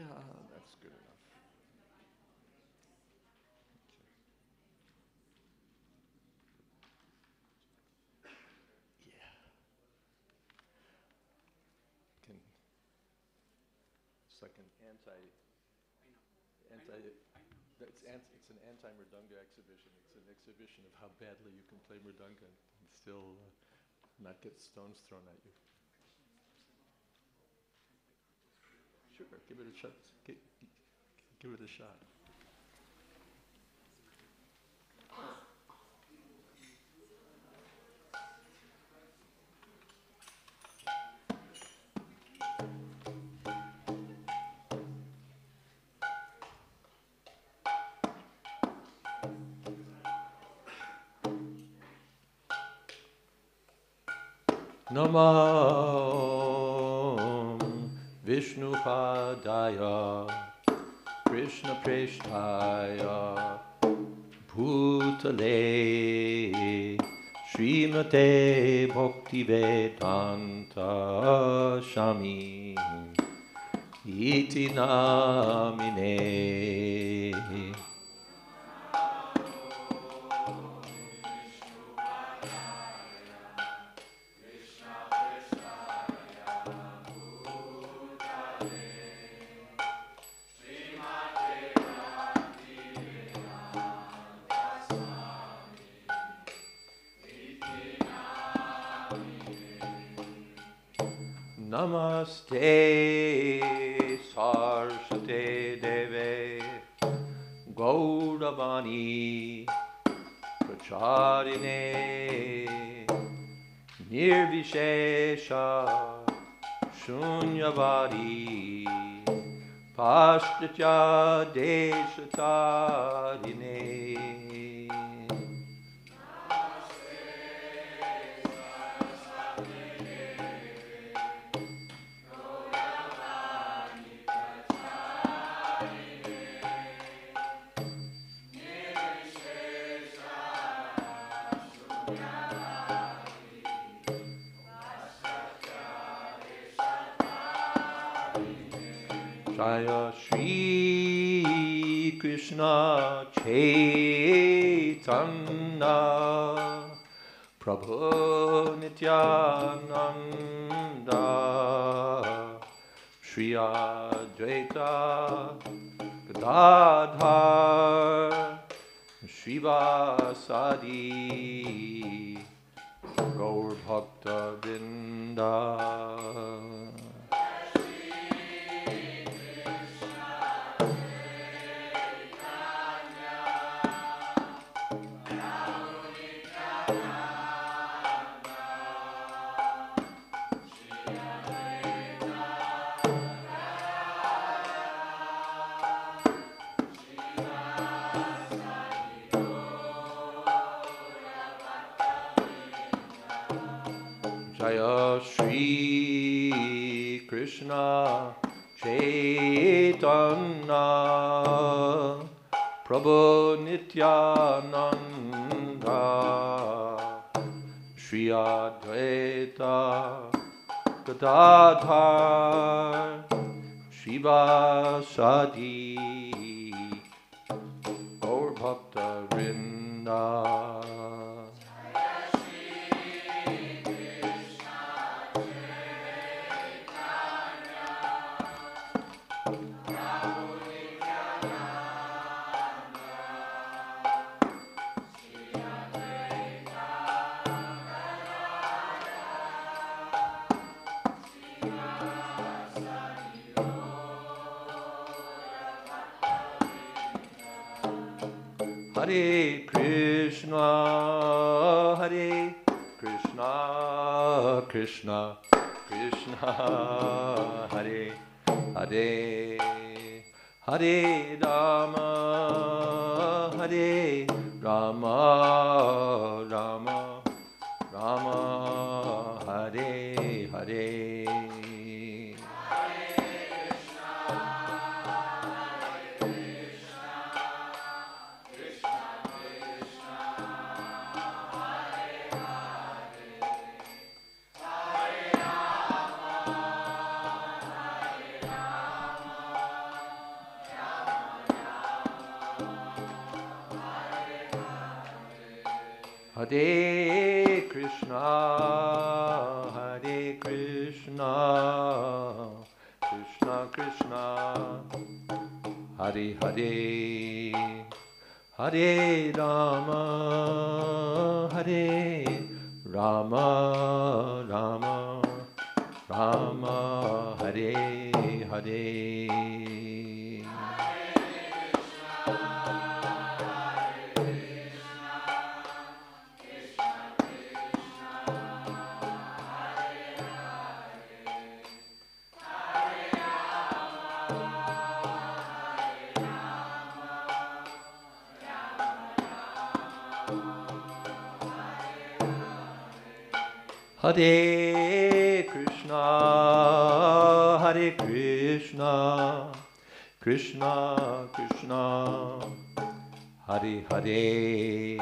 Yeah, that's good enough. Yeah. It's like an it's an anti-mridanga exhibition. It's an exhibition of how badly you can play mridanga and still not get stones thrown at you. Sure, give it a shot. Give it a shot. Namo Vishnupadaya Krishna Preshtaya Bhutale Srimate Bhakti Vedanta Swami Iti Namine. Namaste Saraswate Deve Gauravani Pracharine Nirvishesha Shunyavadi Paschatya Deshatarine. Jaya Shri Krishna Chaitanya Prabhu Nityananda Shri Advaita Gadadhar Shrivasadi Gaur Bhakta Vrinda. Jaya Shri Krishna Chaitanya Prabhu Nityananda Shri Advaita Gadadhar Shrivasadi Gaur Bhakta Vrinda. Hare Krishna, Hare Krishna, Krishna Krishna, Hare Hare, Hare Rama, Hare Rama, Rama Rama, Hare Hare. Hare Krishna, Hare Krishna, Krishna Krishna, Hare Hare, Hare Rama, Hare Rama, Rama Rama, Hare Hare. Hare Krishna, Hare Krishna, Krishna Krishna, Hare Hare,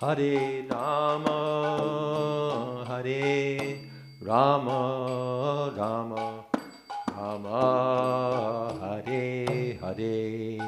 Hare Rama, Hare Rama, Rama Rama, Hare Hare.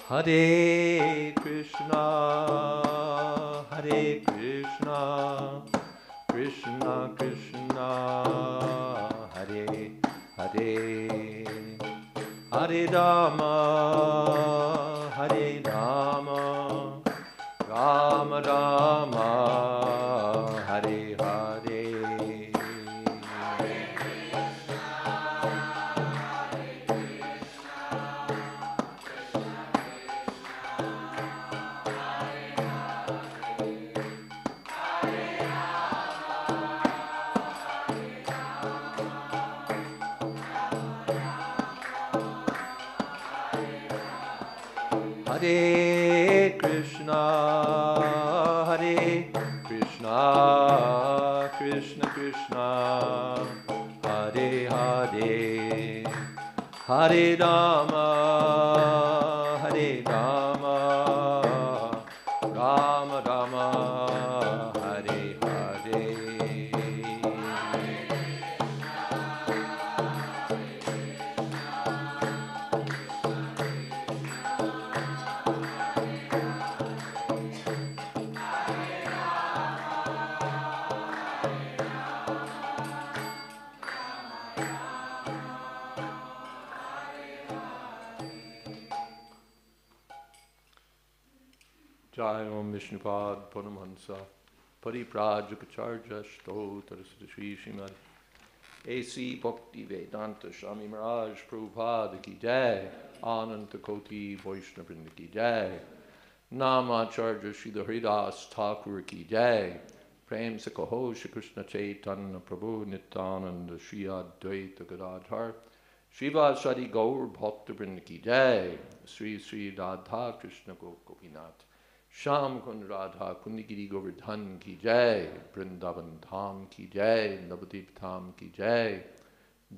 Hare Krishna, Hare Krishna, Krishna Krishna, Hare Hare, Hare Rama, Hare Rama, Rama Rama, Hare Hare. Hare Krishna, Hare Krishna, Krishna Krishna, Hare Hare, Hare Rama, Hare Rama, Rama Rama, Hare Hare. Jai Om Vishnupad Paramahansa Pariprajukacharya Stotra Sri Srimad A.C. Bhakti Vedanta Swami Maharaj Prabhupada Ki Jai, Ananta Koti Vaishnavrinda Ki Jai, Namacharya Srila Haridas Thakur Ki Jai, Prem Sakaho Shri Krishna Chaitanya Prabhu Nityananda Shri Advaita Gadadhar Srivasadi Gaur Bhakta Vrinda Ki Jai, Sri Sri Radha Krishna Gopinath Sham Kund Radha Kundigiri Govardhan Ki Jai, Vrindavan Dham Ki Jai, Navadip Dham Ki Jai,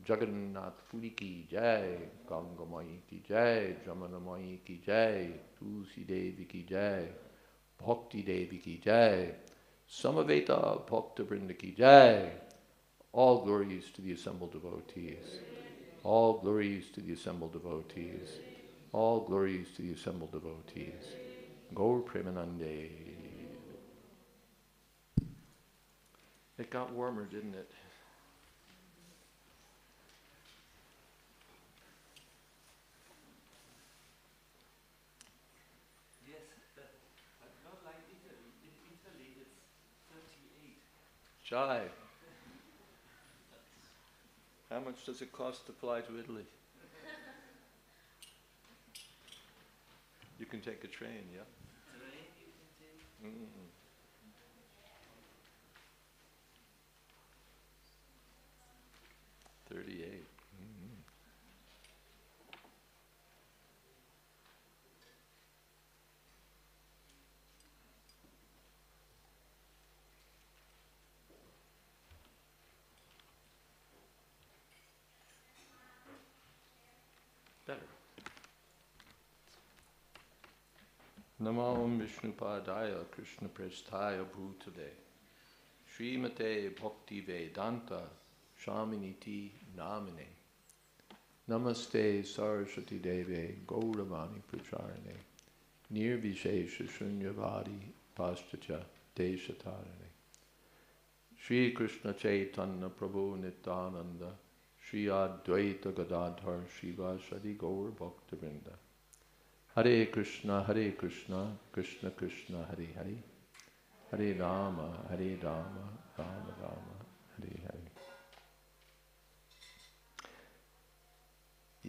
Jagannath Puri Ki Jai, Ganga Mai Ki Jai, Jamana Mai Ki Jai, Tulsi Devi Ki Jai, Bhakti Devi Ki Jai, Samaveta Bhakta Vrinda Ki Jai. All glories to the assembled devotees. All glories to the assembled devotees. All glories to the assembled devotees. Gaur Premanande. It got warmer, didn't it? Yes, but not like Italy. In Italy it's 38. Jai. How much does it cost to fly to Italy? You can take a train, yeah? Train you can take? Mm. 38. Mm. better. Namo Vishnupadaya Krishna Prestaya Bhutale Srimate Bhakti Vedanta Shaminiti Namine Namaste Saraswati Deve Gauravani Pracharane Nirvishesha Shunyavadi Pastacha Deshatarane Shri Krishna Chaitanya Prabhu Nityananda Shri Advaita Gadadhar Shivasadi Gaur Bhaktivinoda Hare Krishna, Krishna Krishna, Hare Hare, Hare Rama, Rama Rama, Hare Hare.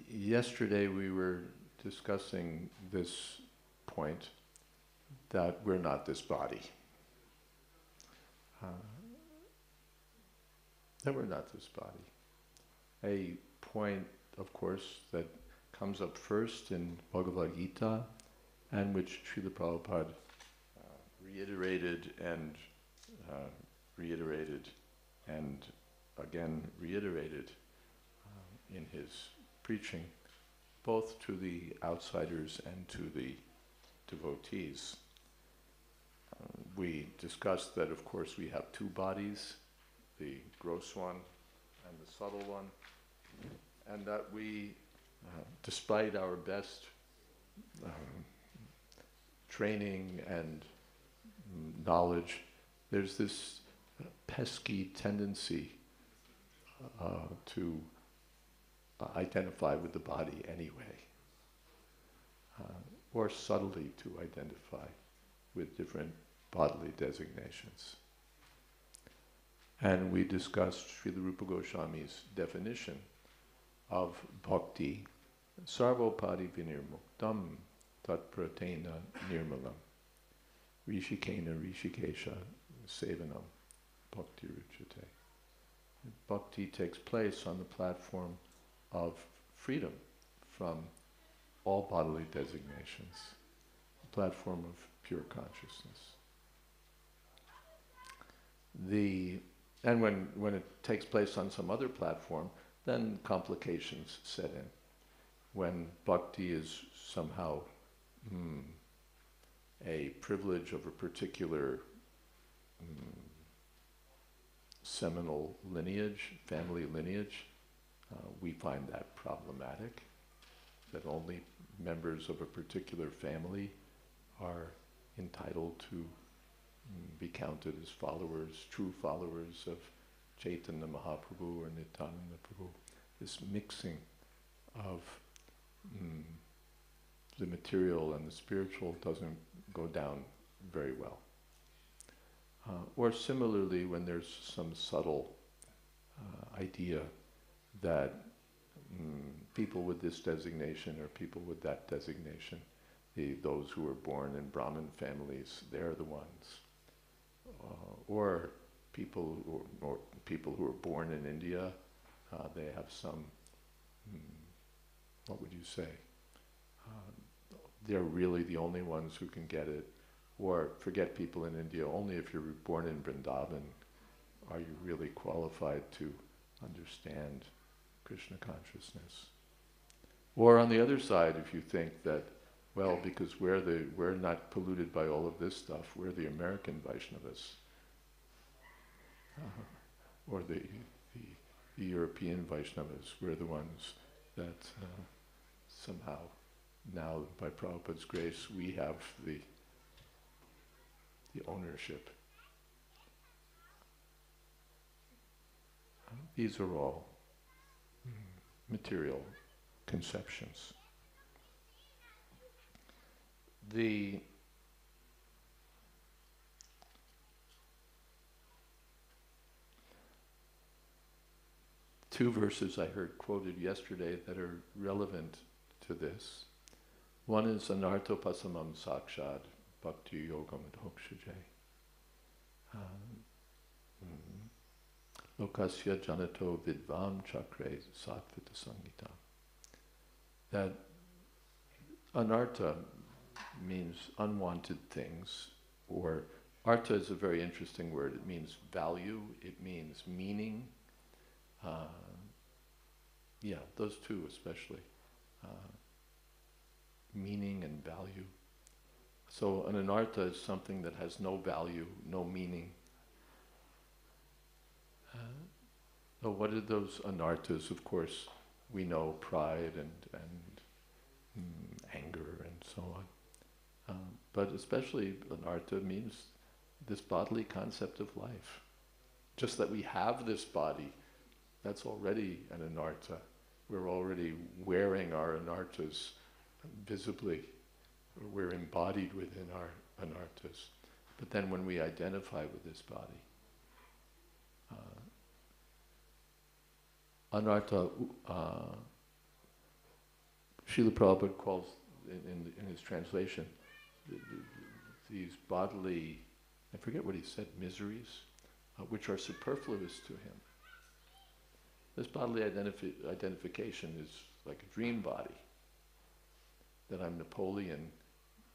Yesterday we were discussing this point that we're not this body. That we're not this body. A point, of course, that comes up first in Bhagavad Gita, and which Srila Prabhupada reiterated and again reiterated in his preaching, both to the outsiders and to the devotees. We discussed that, of course, we have two bodies, the gross one and the subtle one, and that we despite our best training and knowledge, there's this pesky tendency to identify with the body anyway, or subtly to identify with different bodily designations. And we discussed Srila Rupa Goswami's definition of bhakti, sarvopadi vinirmuktam tatpratena nirmalam rishikena rishikesha sevanam bhakti ruchate. Bhakti takes place on the platform of freedom from all bodily designations, the platform of pure consciousness. And when it takes place on some other platform, then complications set in. When bhakti is somehow a privilege of a particular seminal lineage, family lineage, we find that problematic, that only members of a particular family are entitled to be counted as followers, true followers of Chaitanya Mahaprabhu or Nityananda Prabhu. This mixing of the material and the spiritual doesn't go down very well. Or similarly, when there's some subtle idea that people with this designation or people with that designation, those who are born in Brahmin families, they're the ones. Or people who are born in India, they have some, what would you say? They're really the only ones who can get it. Or forget people in India, only if you're born in Vrindavan are you really qualified to understand Krishna consciousness. Or on the other side, if you think that, well, because we're not polluted by all of this stuff, we're the American Vaishnavas, or the European Vaishnavas, we're the ones that somehow now, by Prabhupada's grace, we have the ownership. These are all material conceptions. The two verses I heard quoted yesterday that are relevant to this. One is Anarthopasamam Sakshad Bhakti Yogam Dhokshajay. Lokasya Janato Vidvam Chakre Satvita Sangita. That anartha means unwanted things, or artha is a very interesting word. It means value, it means meaning. Those two especially. meaning and value. So an anartha is something that has no value, no meaning. So what are those anarthas? Of course, we know pride and anger and so on. But especially anartha means this bodily concept of life. Just that we have this body, that's already an anartha. We're already wearing our anarthas visibly. We're embodied within our anarthas. But then when we identify with this body, anartha, Srila Prabhupada calls, in his translation, these bodily, I forget what he said, miseries, which are superfluous to him. This bodily identification is like a dream body. That I'm Napoleon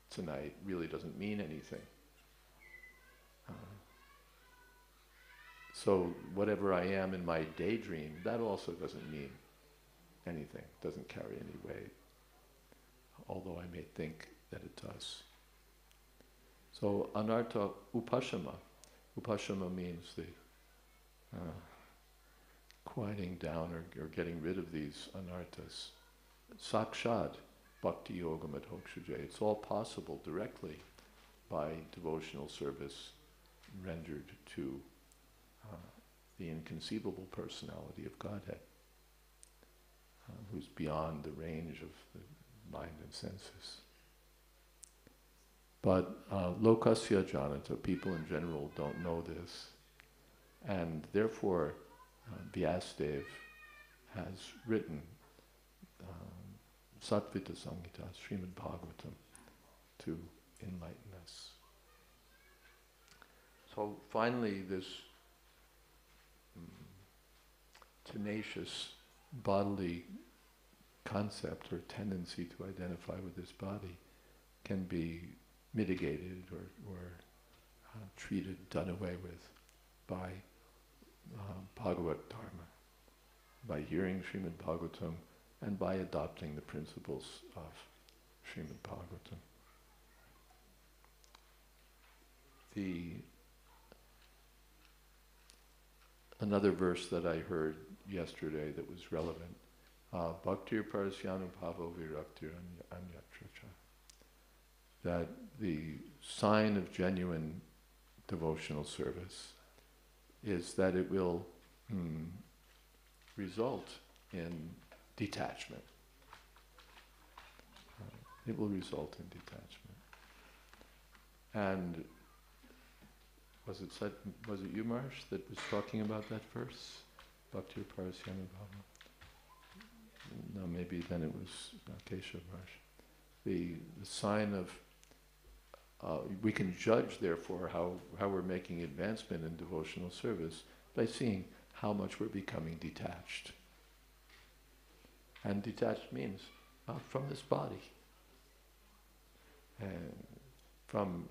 tonight really doesn't mean anything. So whatever I am in my daydream, that also doesn't mean anything, doesn't carry any weight, although I may think that it does. So anartha upashama. Upashama means the quieting down or getting rid of these anarthas. Sakshad, bhakti yoga madhokshaja. It's all possible directly by devotional service rendered to the inconceivable personality of Godhead, who's beyond the range of the mind and senses. But lokasya janata, people in general don't know this, and therefore Vyasadeva has written Satvita Samhita, Srimad Bhagavatam, to enlighten us. So finally, this tenacious bodily concept or tendency to identify with this body can be mitigated or treated, done away with by Bhagavat Dharma, by hearing Srimad Bhagavatam and by adopting the principles of Srimad Bhagavatam. Another verse that I heard yesterday that was relevant, Bhaktir Parasyanu Bhavo Viraktir Anyatracha, that the sign of genuine devotional service is that it will result in detachment. It will result in detachment. And was it you, Marsh, that was talking about that verse? Bhakti Parasyana Bhava? No, maybe then it was Keshava Marsh. The sign of, we can judge therefore how we're making advancement in devotional service by seeing how much we're becoming detached. And detached means from this body. And from,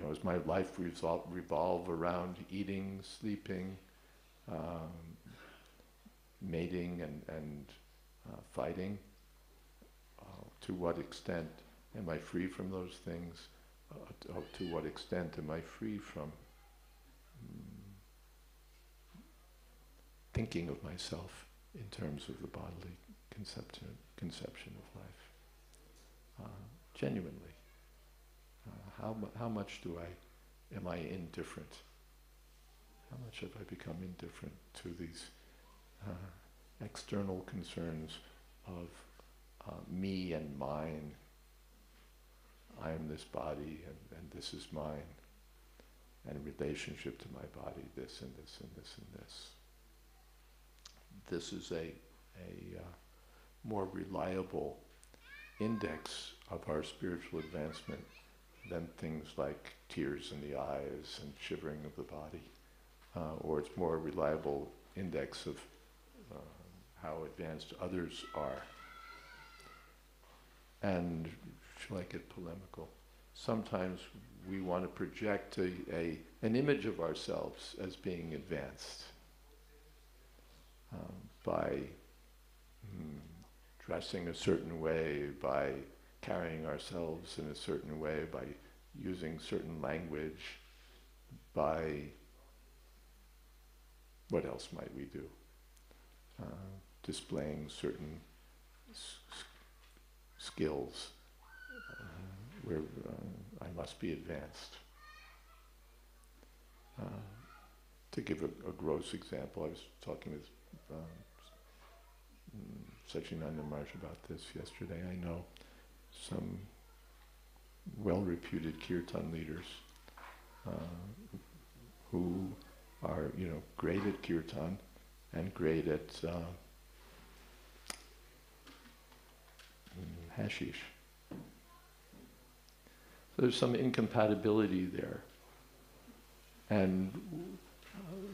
does my life revolve around eating, sleeping, mating and fighting? To what extent am I free from those things? To what extent am I free from thinking of myself in terms of the bodily conception of life? Genuinely. How much am I indifferent? How much have I become indifferent to these external concerns of me and mine? I am this body and this is mine, and in relationship to my body, this and this and this and this. This is a more reliable index of our spiritual advancement than things like tears in the eyes and shivering of the body, or it's more reliable index of how advanced others are. And shall I get polemical? Sometimes we want to project an image of ourselves as being advanced by dressing a certain way, by carrying ourselves in a certain way, by using certain language, by what else might we do? Displaying certain skills where I must be advanced. To give a gross example, I was talking with Sacinandana Maharaj about this yesterday. I know some well-reputed kirtan leaders who are, great at kirtan and great at hashish. So there's some incompatibility there. And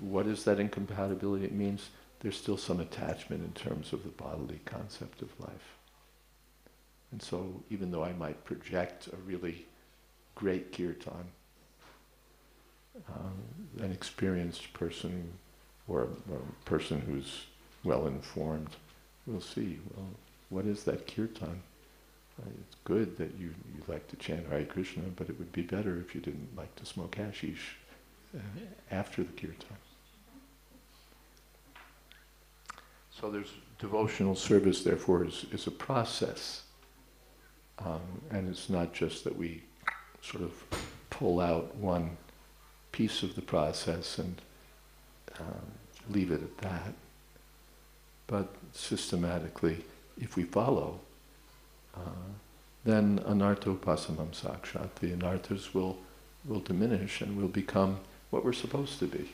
what is that incompatibility? It means there's still some attachment in terms of the bodily concept of life. And so even though I might project a really great kirtan, an experienced person or a person who's well informed will see, well, what is that kirtan? It's good that you like to chant Hare Krishna, but it would be better if you didn't like to smoke hashish after the kirtan. So there's devotional service, therefore, is a process. And it's not just that we sort of pull out one piece of the process and leave it at that. But systematically, if we follow, then anarthopasamam sakshat, the anarthas will diminish and will become what we're supposed to be.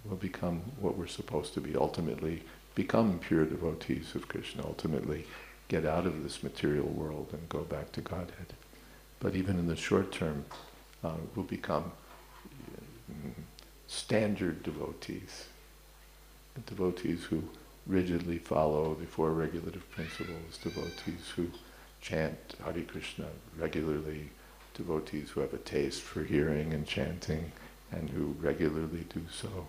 Will become what we're supposed to be, ultimately become pure devotees of Krishna, ultimately get out of this material world and go back to Godhead. But even in the short term, we'll become standard devotees who rigidly follow the four regulative principles, devotees who chant Hare Krishna regularly, devotees who have a taste for hearing and chanting, and who regularly do so,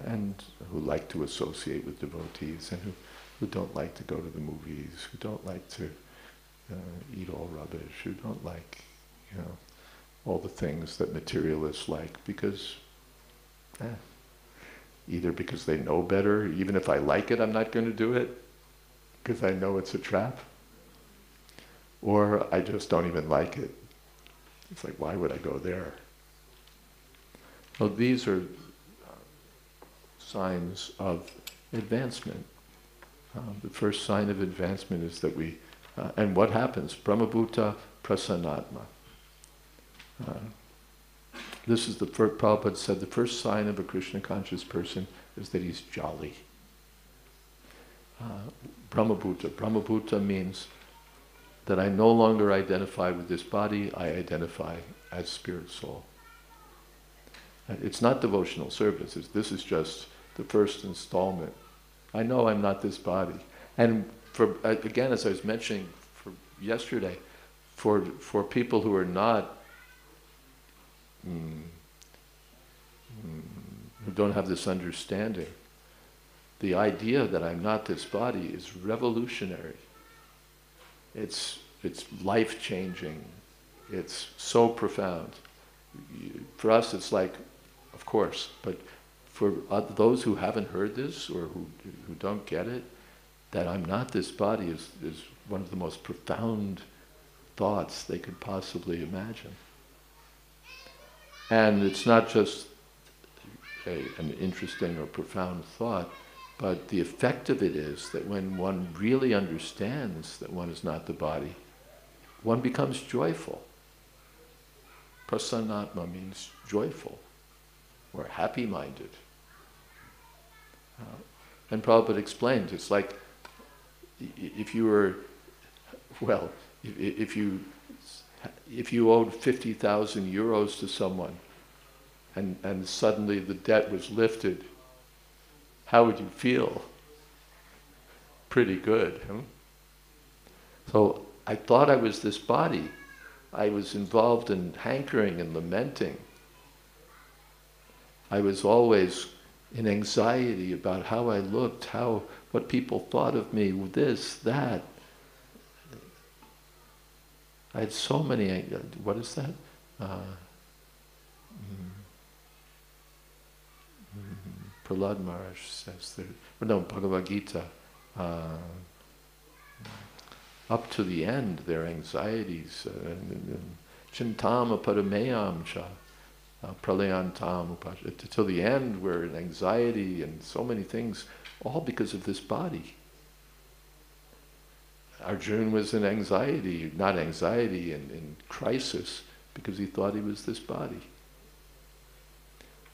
and who like to associate with devotees, and who don't like to go to the movies, who don't like to eat all rubbish, who don't like, all the things that materialists like, because either because they know better, even if I like it, I'm not going to do it, because I know it's a trap, or I just don't even like it. It's like, why would I go there? Well, these are signs of advancement. The first sign of advancement is that we, and what happens? Brahmabhuta prasannatma. This is the first, Prabhupada said, the first sign of a Krishna conscious person is that he's jolly. Brahmabhuta. Brahmabhuta means that I no longer identify with this body, I identify as spirit soul. It's not devotional service, this is just the first installment. I know I'm not this body. And again, as I was mentioning yesterday, for people who are not, who don't have this understanding, the idea that I'm not this body is revolutionary. It's life-changing. It's so profound. For us, it's like, of course, but for those who haven't heard this or who don't get it, that I'm not this body is one of the most profound thoughts they could possibly imagine. And it's not just an interesting or profound thought, but the effect of it is that when one really understands that one is not the body, one becomes joyful. Prasannatma means joyful or happy-minded. And Prabhupada explains, it's like if you were, well, if you owed 50,000 euros to someone and suddenly the debt was lifted, how would you feel? Pretty good, huh? So I thought I was this body. I was involved in hankering and lamenting. I was always in anxiety about how I looked, what people thought of me, this, that. I had so many, what is that? Prahlad Maharaj says that, Bhagavad Gita, up to the end, their anxieties, chintama parameyam cha, pralayantam upaj, till the end, we're in anxiety and so many things, all because of this body. Arjuna was in anxiety, not anxiety, in crisis, because he thought he was this body.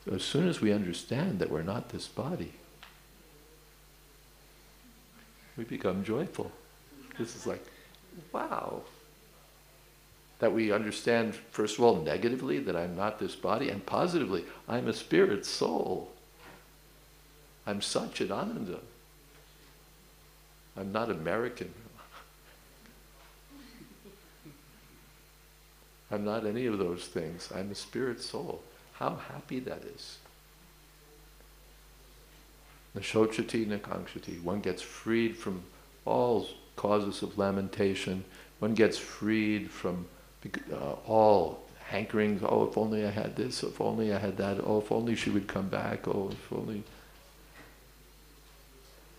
So as soon as we understand that we're not this body, we become joyful. This is like, wow. That we understand, first of all, negatively, that I'm not this body, and positively, I'm a spirit soul. I'm Sacinandana. I'm not American. I'm not any of those things. I'm a spirit soul. How happy that is. Nashochati nakankshati. One gets freed from all causes of lamentation. One gets freed from all hankerings. Oh, if only I had this. If only I had that. Oh, if only she would come back. Oh, if only.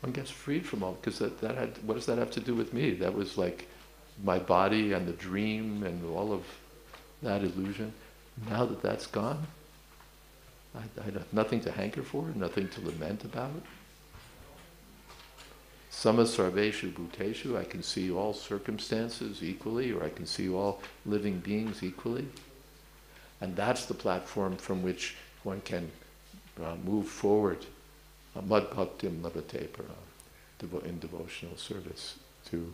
One gets freed from all, because that had, what does that have to do with me? That was like my body and the dream and all of that illusion. Now that that's gone, I have nothing to hanker for, nothing to lament about. Sama sarveshu bhuteshu, I can see all circumstances equally, or I can see all living beings equally. And that's the platform from which one can move forward. Mad bhaktim labate para, in devotional service to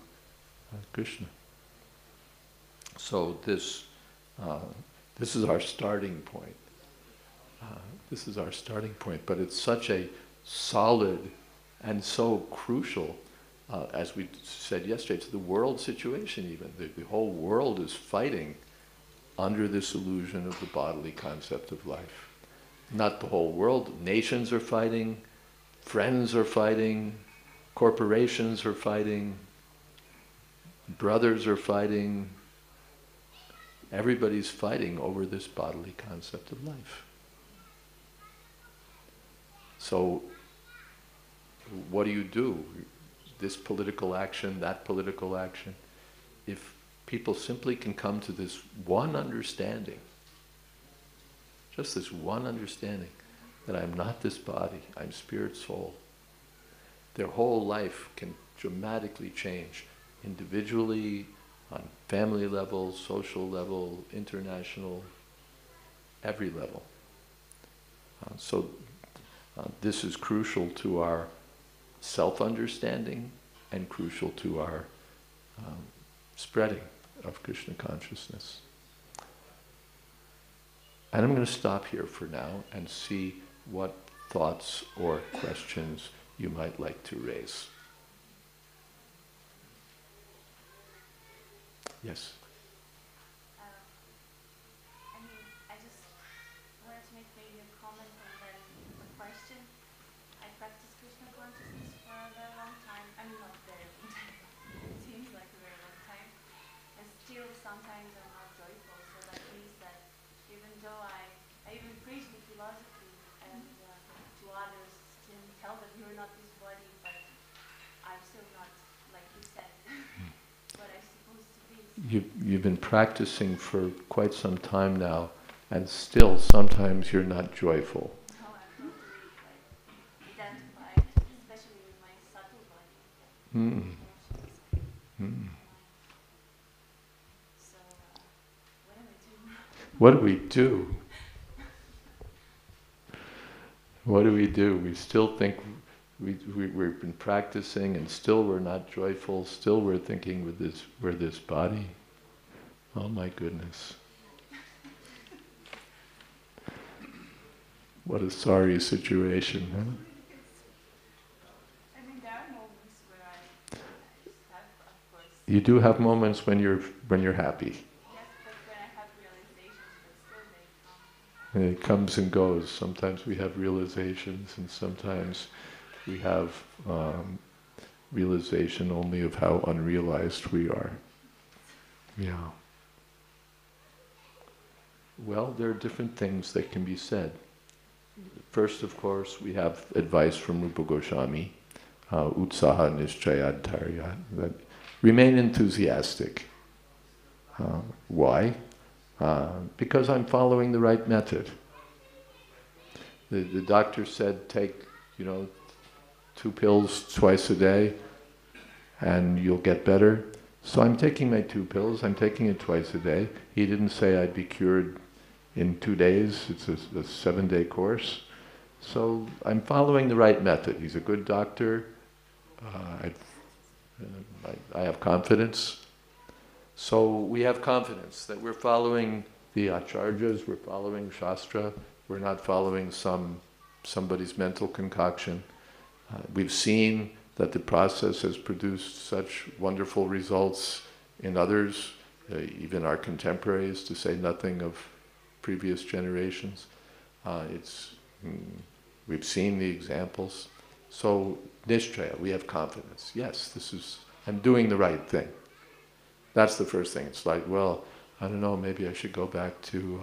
Krishna. So this is our starting point. This is our starting point, but it's such a solid and so crucial, as we said yesterday, to the world situation even. The whole world is fighting under this illusion of the bodily concept of life. Not the whole world. Nations are fighting, friends are fighting, corporations are fighting, brothers are fighting. Everybody's fighting over this bodily concept of life. So, what do? This political action, that political action. If people simply can come to this one understanding, just this one understanding, that I'm not this body, I'm spirit soul, their whole life can dramatically change, individually, on family level, social level, international, every level. So this is crucial to our self-understanding and crucial to our spreading of Krishna consciousness. And I'm going to stop here for now and see what thoughts or questions you might like to raise. Yes? I just wanted to make maybe a comment and then a question. I practiced Krishna consciousness for a very long time. I mean, not very long time. It seems like a very long time. And still, sometimes I'm not joyful. So that means that even though I even preach the philosophy and to others, to tell them you're not this body, but I'm still not, like you said, what I'm supposed to be. You've been practicing for quite some time now, and still sometimes you're not joyful. No, I'm totally identified, especially with my subtle body. So, what do I do? What do we do? We still think we've been practicing, and still we're not joyful. Still we're thinking we're this body. Oh my goodness! What a sorry situation, huh? I mean, there are moments where I have, of course. You do have moments when you're happy. Yes, but when I have realizations, but still they come. And it comes and goes. Sometimes we have realizations, and sometimes we have realization only of how unrealized we are. Yeah. Well, there are different things that can be said. First, of course, we have advice from Rupa Goswami, utsaha nischayad dharyat, that remain enthusiastic. Why? Because I'm following the right method. The doctor said take, 2 pills twice a day and you'll get better. So I'm taking my 2 pills, I'm taking it twice a day. He didn't say I'd be cured in 2 days, it's a 7-day course. So I'm following the right method. He's a good doctor. I have confidence. So we have confidence that we're following the acharyas, we're following Shastra, we're not following somebody's mental concoction. We've seen that the process has produced such wonderful results in others, even our contemporaries, to say nothing of previous generations. We've seen the examples. So, nishchaya, we have confidence. Yes, I'm doing the right thing. That's the first thing. It's like, well, I don't know, maybe I should go back to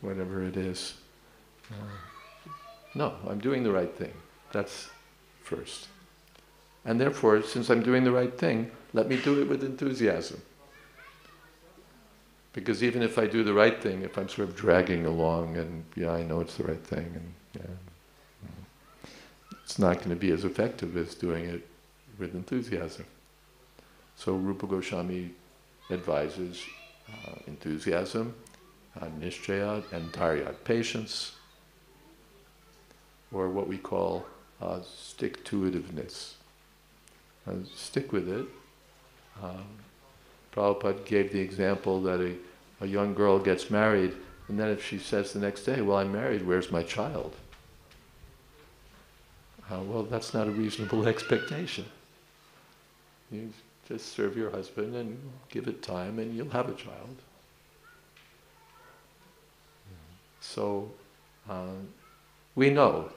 whatever it is. No, I'm doing the right thing. That's first. And therefore, since I'm doing the right thing, let me do it with enthusiasm. Because even if I do the right thing, if I'm sort of dragging along and, I know it's the right thing, and it's not going to be as effective as doing it with enthusiasm. So Rupa Goswami advises enthusiasm, nishchaya, and dharyat, patience, or what we call stick-to-itiveness. Stick with it. Prabhupada gave the example that a young girl gets married, and then if she says the next day, well, I'm married, where's my child? Well, that's not a reasonable expectation. You just serve your husband and give it time and you'll have a child. So, we know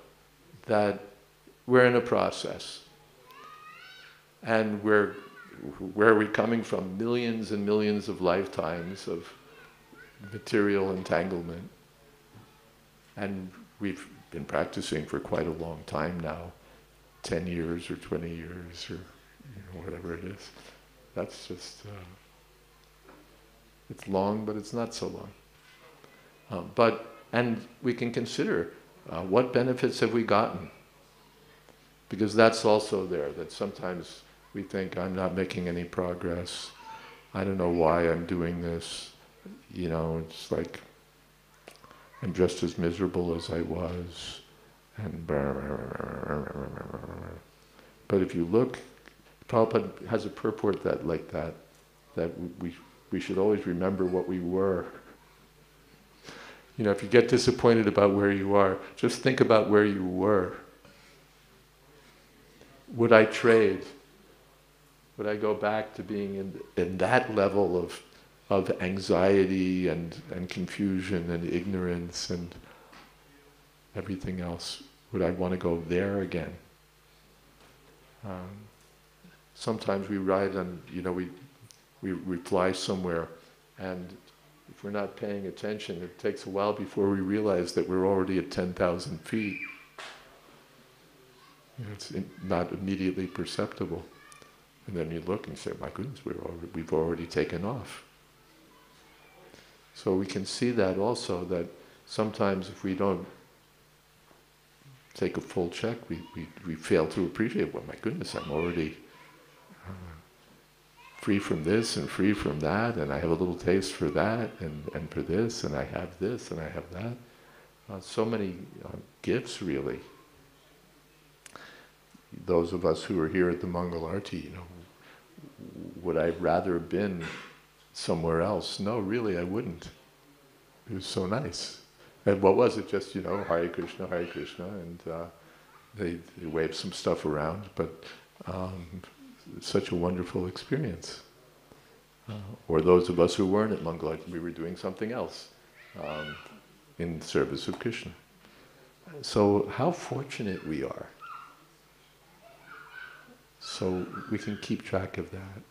that we're in a process. And where are we coming from? Millions and millions of lifetimes of material entanglement. And we've been practicing for quite a long time now, 10 years or 20 years or whatever it is. That's just, it's long, but it's not so long. And we can consider what benefits have we gotten? Because that's also there, that sometimes we think I'm not making any progress. I don't know why I'm doing this. It's like I'm just as miserable as I was. But if you look, Prabhupada has a purport that we should always remember what we were. If you get disappointed about where you are, just think about where you were. Would I trade? Would I go back to being in that level of anxiety and confusion and ignorance and everything else? Would I want to go there again? Sometimes we ride on, we fly somewhere, and if we're not paying attention, it takes a while before we realize that we're already at 10,000 feet. It's not immediately perceptible. And then you look and say, my goodness, we've already taken off. So we can see that also, that sometimes if we don't take a full check, we fail to appreciate, well, my goodness, I'm already free from this and free from that, and I have a little taste for that, and for this, and I have this, and I have that. So many gifts, really. Those of us who are here at the Mangal Arti, would I rather have been somewhere else? No, really, I wouldn't. It was so nice. And what was it? Just, Hare Krishna, and they waved some stuff around, but such a wonderful experience. Or those of us who weren't at Mangal Arti, we were doing something else in service of Krishna. So how fortunate we are. So we can keep track of that.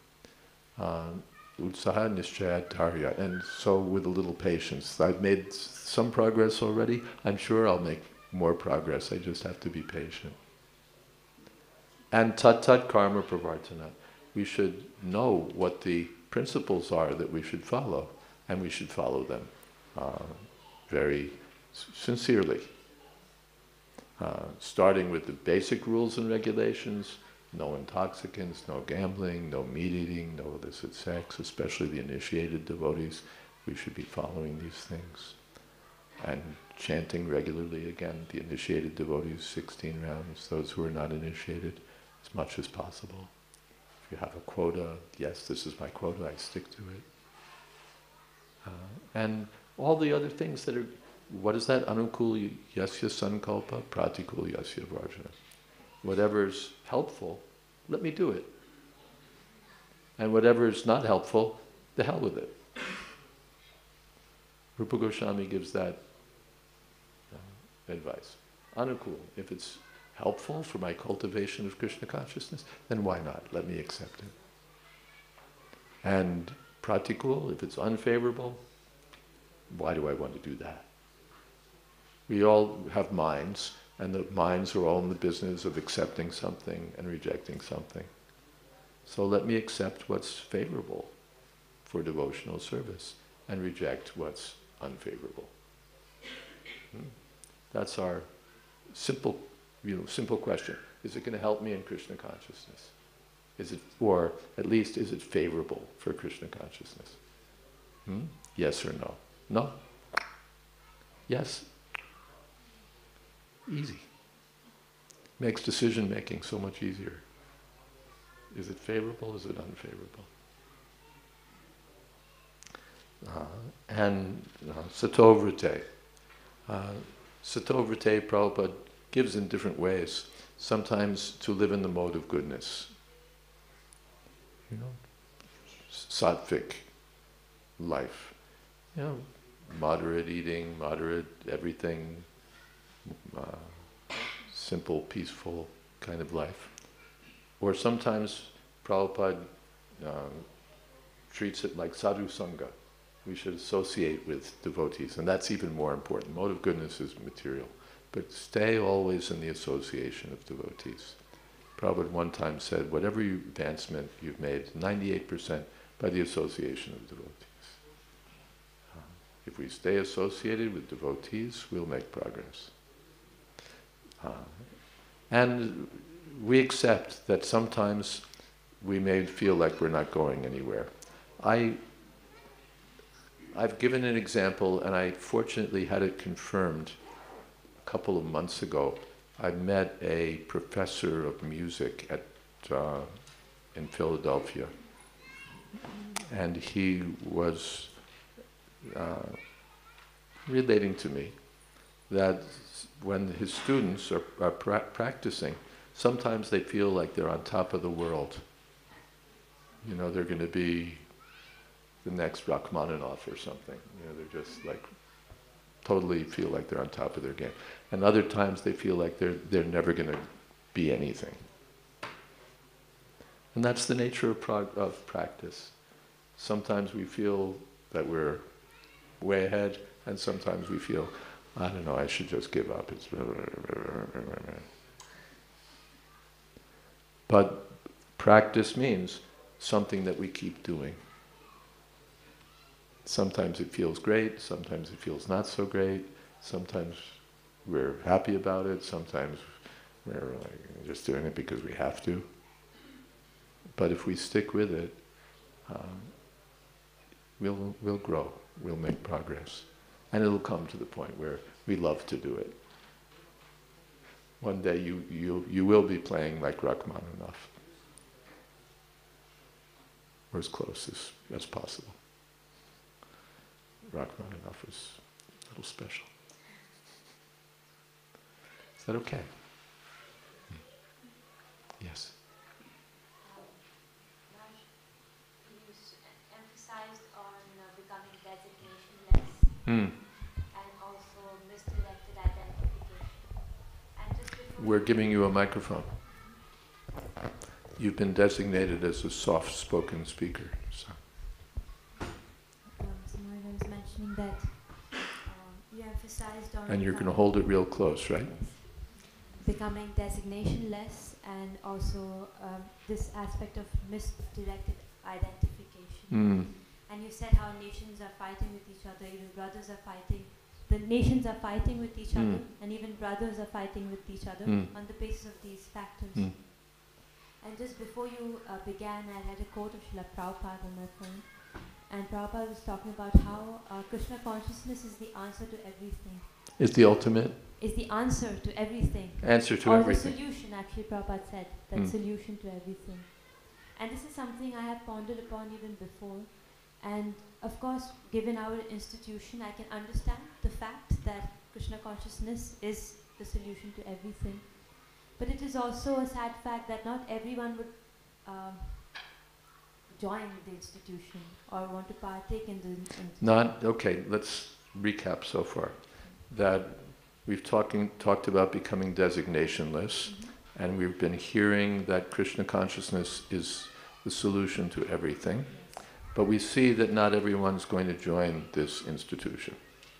Utsaha Nishchaya Dharya. And so with a little patience. I've made some progress already. I'm sure I'll make more progress. I just have to be patient. And tat tat karma pravartana. We should know what the principles are that we should follow, and we should follow them very sincerely. Starting with the basic rules and regulations, no intoxicants, no gambling, no meat eating, no illicit sex, especially the initiated devotees. We should be following these things. And chanting regularly, again, the initiated devotees, 16 rounds, those who are not initiated, as much as possible. If you have a quota, yes, this is my quota, I stick to it. And all the other things that are, what is that? Anukul yasya sankalpa, pratikul yasya varjana. Whatever's helpful, let me do it. And whatever's not helpful, the hell with it. Rupa Goswami gives that advice. Anukul, if it's helpful for my cultivation of Krishna consciousness, then why not? Let me accept it. And pratikul, if it's unfavorable, why do I want to do that? We all have minds, and the minds are all in the business of accepting something and rejecting something. So let me accept what's favorable for devotional service and reject what's unfavorable. That's our simple question. Is it going to help me in Krishna consciousness? Is it, or at least, is it favorable for Krishna consciousness? Yes or no? No? Yes? Easy. Makes decision making so much easier. Is it favorable? Is it unfavorable? And Satovrite. Satovrite, Prabhupada gives in different ways. Sometimes to live in the mode of goodness. Sattvic life. Moderate eating, moderate everything, simple, peaceful kind of life. Or sometimes Prabhupada treats it like sadhu sangha. We should associate with devotees, and that's even more important. Mode of goodness is material, but stay always in the association of devotees. Prabhupada one time said, whatever advancement you've made, 98% by the association of devotees. If we stay associated with devotees, we'll make progress. And we accept that sometimes we may feel like we're not going anywhere. I've given an example, and I fortunately had it confirmed a couple of months ago. I met a professor of music in Philadelphia, and he was relating to me that when his students are practicing, sometimes they feel like they're on top of the world. They're going to be the next Rachmaninoff or something. They're just like totally feel like they're on top of their game. And other times they feel like they're never going to be anything. And that's the nature of practice. Sometimes we feel that we're way ahead, and sometimes we feel, I don't know, I should just give up. But practice means something that we keep doing. Sometimes it feels great, sometimes it feels not so great, sometimes we're happy about it, sometimes we're just doing it because we have to. But if we stick with it, we'll grow, we'll make progress. And it'll come to the point where we love to do it. One day you will be playing like Rachmaninoff, or as close as possible. Rachmaninoff was a little special. Is that okay? Yes. Raj, you emphasized on becoming designation-less and also misdirected identification. And just before We're giving you a microphone. You've been designated as a soft-spoken speaker. So. And you're going to hold it real close, right? Yes. Becoming designation-less, and also this aspect of misdirected identification. And you said how nations are fighting with each other, even brothers are fighting. The nations are fighting with each other, and even brothers are fighting with each other on the basis of these factors. And just before you began, I read a quote of Srila Prabhupada on my phone. And Prabhupada was talking about how Krishna consciousness is the answer to everything. Is the ultimate? Is the answer to everything. Answer to or everything. The solution, actually, Prabhupada said. That solution to everything. And this is something I have pondered upon even before. And of course, given our institution, I can understand the fact that Krishna consciousness is the solution to everything. But it is also a sad fact that not everyone would join the institution or want to partake in the institution. Okay, let's recap so far. That we've talked about becoming designationless, and we've been hearing that Krishna consciousness is the solution to everything. Yes. But we see that not everyone's going to join this institution.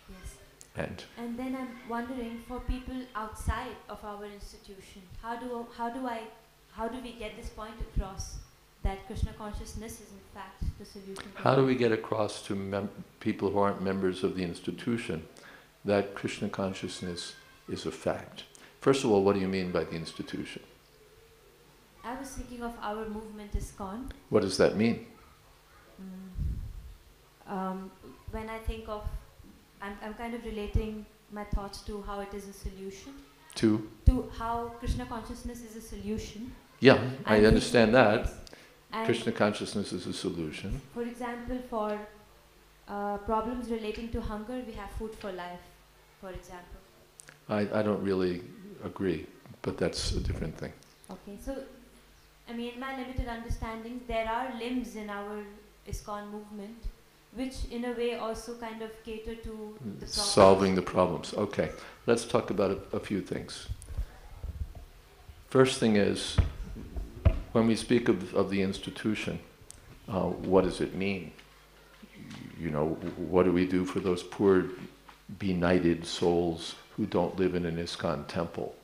Yes. And then I'm wondering, for people outside of our institution, how do we get this point across that Krishna consciousness is in fact the solution? How do we get across to people who aren't members of the institution that Krishna consciousness is a fact? First of all, what do you mean by the institution? I was thinking of our movement ISKCON. What does that mean? When I think of, I'm kind of relating my thoughts to how it is a solution. To how Krishna consciousness is a solution. Yeah, I understand that. And Krishna consciousness is a solution. For example, for problems relating to hunger, we have food for life, for example. I don't really agree, but that's a different thing. Okay, so, I mean, in my limited understanding, there are limbs in our ISKCON movement which in a way also kind of cater to the problems. Solving the problems. Okay, let's talk about a few things. First thing is, when we speak of the institution, what does it mean? You know, what do we do for those poor, benighted souls who don't live in an ISKCON temple?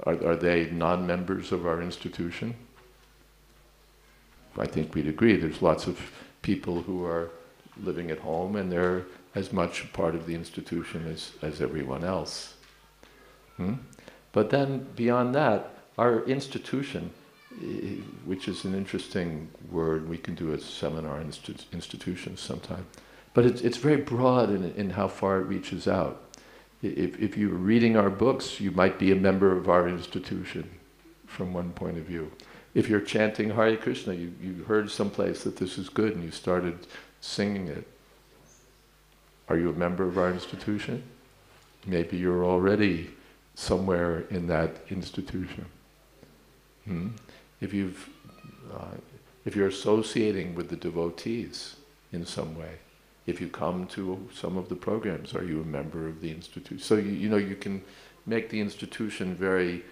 Are they non-members of our institution? I think we'd agree. There's lots of people who are living at home and they're as much a part of the institution as everyone else. But then beyond that, our institution, which is an interesting word, we can do a seminar on institutions sometime, but it's very broad in how far it reaches out. If you're reading our books, you might be a member of our institution from one point of view. If you're chanting Hare Krishna, you heard someplace that this is good and you started singing it. Are you a member of our institution? Maybe you're already somewhere in that institution. If you're associating with the devotees in some way, if you come to some of the programs, are you a member of the institution? So you can make the institution very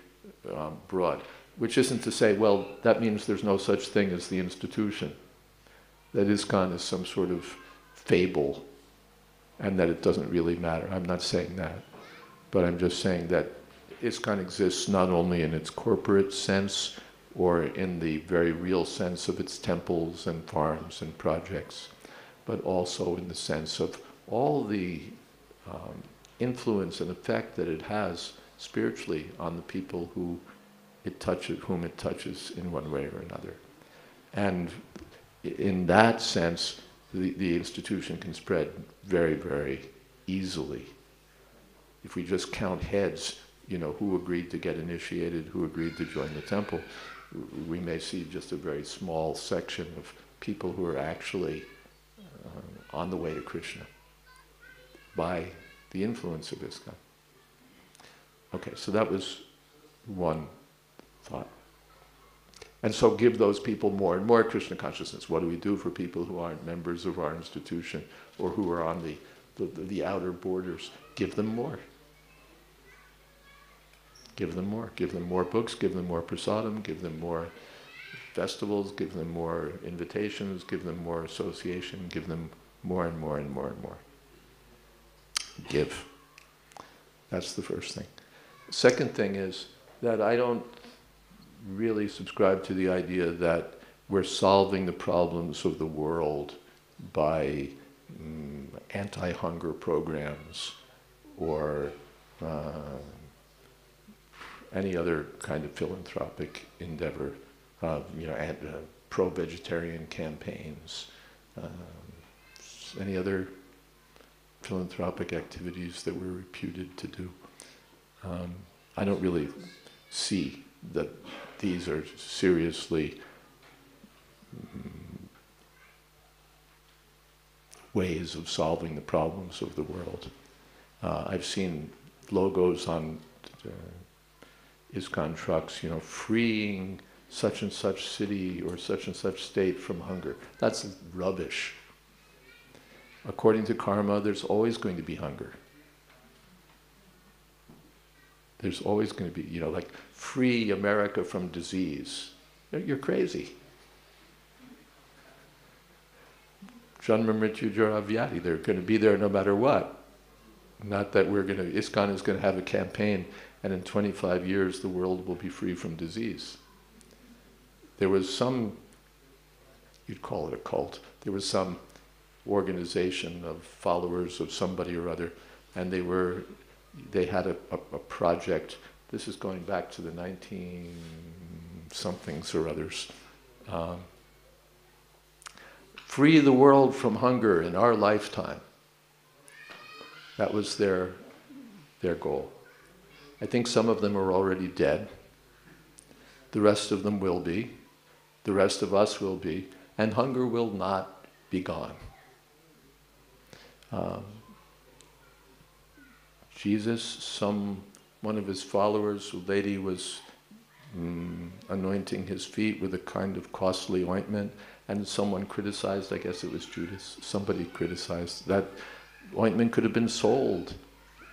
broad, which isn't to say, well, that means there's no such thing as the institution, that ISKCON is some sort of fable and that it doesn't really matter. I'm not saying that, but I'm just saying that ISKCON exists not only in its corporate sense or in the very real sense of its temples and farms and projects, but also in the sense of all the influence and effect that it has spiritually on the people whom it touches in one way or another. And in that sense, the institution can spread very, very easily. If we just count heads, who agreed to get initiated, who agreed to join the temple, we may see just a very small section of people who are actually on the way to Krishna by the influence of ISKCON. Okay, so that was one thought. And so give those people more and more Krishna consciousness. What do we do for people who aren't members of our institution or who are on the outer borders? Give them more. Give them more. Give them more books, give them more prasadam, give them more festivals, give them more invitations, give them more association, give them more and more and more and more. Give. That's the first thing. Second thing is that I don't really subscribe to the idea that we're solving the problems of the world by anti-hunger programs or any other kind of philanthropic endeavor, pro-vegetarian campaigns, any other philanthropic activities that we're reputed to do. I don't really see that these are seriously ways of solving the problems of the world. I've seen logos on ISKCON trucks, freeing such and such city or such and such state from hunger. That's rubbish. According to karma, there's always going to be hunger. There's always going to be, like, free America from disease. You're crazy. Janma Mrityu Jara Vyadi, they're going to be there no matter what. Not that ISKCON is going to have a campaign and in 25 years the world will be free from disease. There was some, you'd call it a cult, there was some organization of followers of somebody or other, and they had a project. This is going back to the 19-somethings or others. Free the world from hunger in our lifetime. That was their goal. I think some of them are already dead. The rest of them will be. The rest of us will be. And hunger will not be gone. Jesus, one of his followers, a lady was anointing his feet with a kind of costly ointment, and someone criticized, I guess it was Judas, somebody criticized that ointment could have been sold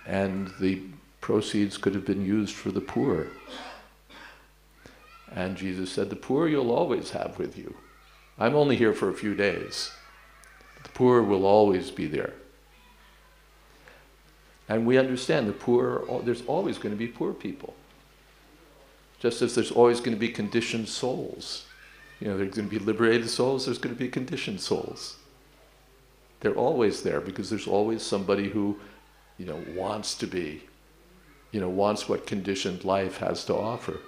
and the proceeds could have been used for the poor. And Jesus said, the poor you'll always have with you. I'm only here for a few days. The poor will always be there. And we understand the poor, there's always going to be poor people. Just as there's always going to be conditioned souls. There's going to be liberated souls, there's going to be conditioned souls. They're always there because there's always somebody who, wants to be, wants what conditioned life has to offer.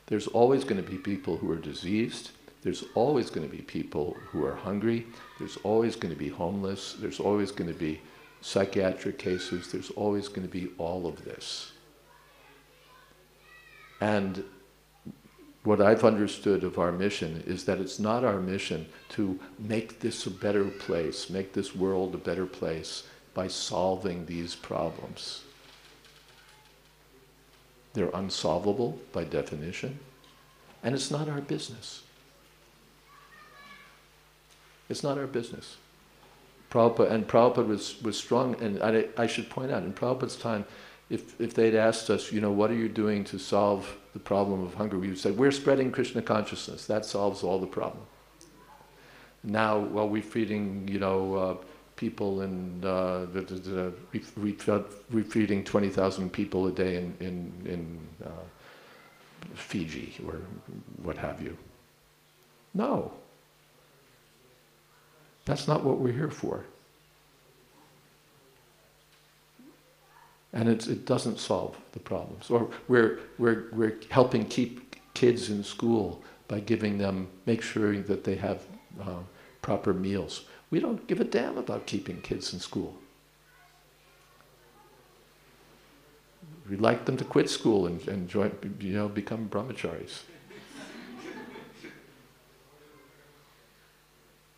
There's always going to be people who are diseased. There's always going to be people who are hungry. There's always going to be homeless. There's always going to be psychiatric cases. There's always going to be all of this. And what I've understood of our mission is that it's not our mission to make this a better place, make this world a better place by solving these problems. They're unsolvable by definition, and it's not our business. It's not our business. Prabhupada was strong, and I should point out, in Prabhupada's time, if they'd asked us, what are you doing to solve the problem of hunger, we would say, we're spreading Krishna consciousness. That solves all the problem. Now, we're feeding, people in, we're feeding 20,000 people a day in Fiji, or what have you. No. That's not what we're here for. And it doesn't solve the problems. Or we're helping keep kids in school by giving them, make sure that they have proper meals. We don't give a damn about keeping kids in school. We'd like them to quit school and join, become brahmacharis.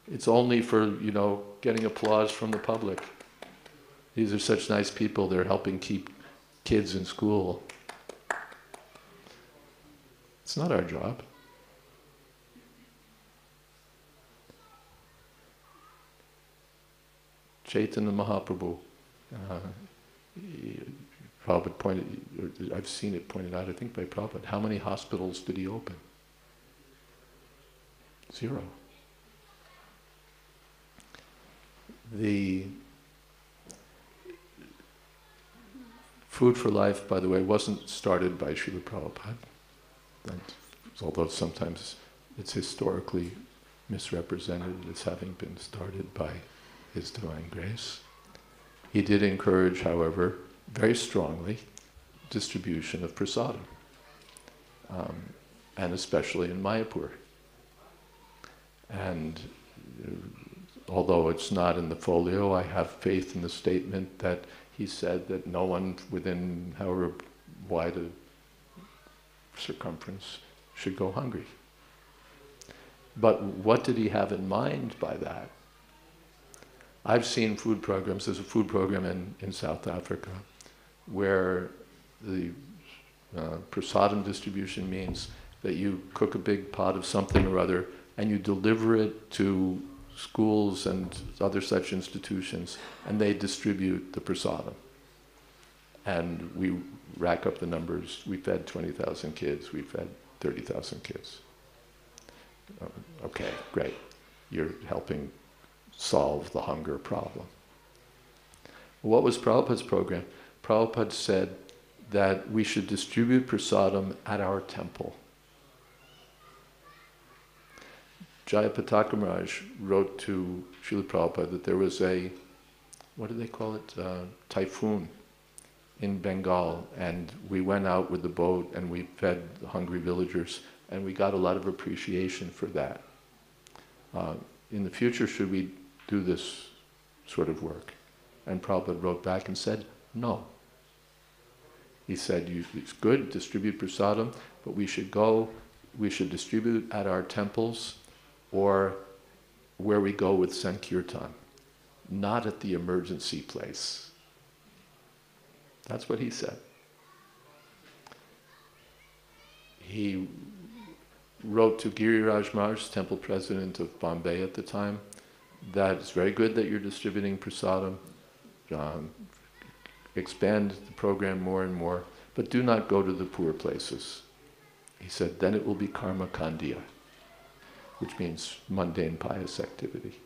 It's only for, getting applause from the public. These are such nice people, they're helping keep kids in school. It's not our job. Chaitanya Mahaprabhu, Prabhupada I've seen it pointed out, I think by Prabhupada, how many hospitals did he open? 0. Food for Life, by the way, wasn't started by Srila Prabhupada, although sometimes it's historically misrepresented as having been started by His Divine Grace. He did encourage, however, very strongly, distribution of prasadam, and especially in Mayapur. And although it's not in the folio, I have faith in the statement that he said that no one within however wide a circumference should go hungry. But what did he have in mind by that? I've seen food programs. There's a food program in South Africa where the prasadam distribution means that you cook a big pot of something or other and you deliver it to schools and other such institutions, and they distribute the prasadam. And we rack up the numbers. We fed 20,000 kids. We fed 30,000 kids. Okay, great. You're helping solve the hunger problem. What was Prabhupada's program? Prabhupada said that we should distribute prasadam at our temple. Jayadvaita Maharaj wrote to Srila Prabhupada that there was a, what do they call it, typhoon in Bengal, and we went out with the boat and we fed the hungry villagers, and we got a lot of appreciation for that. In the future, should we do this sort of work? And Prabhupada wrote back and said, no. He said, it's good, distribute prasadam, but we should distribute at our temples or where we go with Sankirtan, not at the emergency place. That's what he said. He wrote to Giriraj Maharaj, temple president of Bombay at the time, that it's very good that you're distributing prasadam, expand the program more and more, but do not go to the poor places. He said, then it will be karma kandiya, which means mundane pious activity.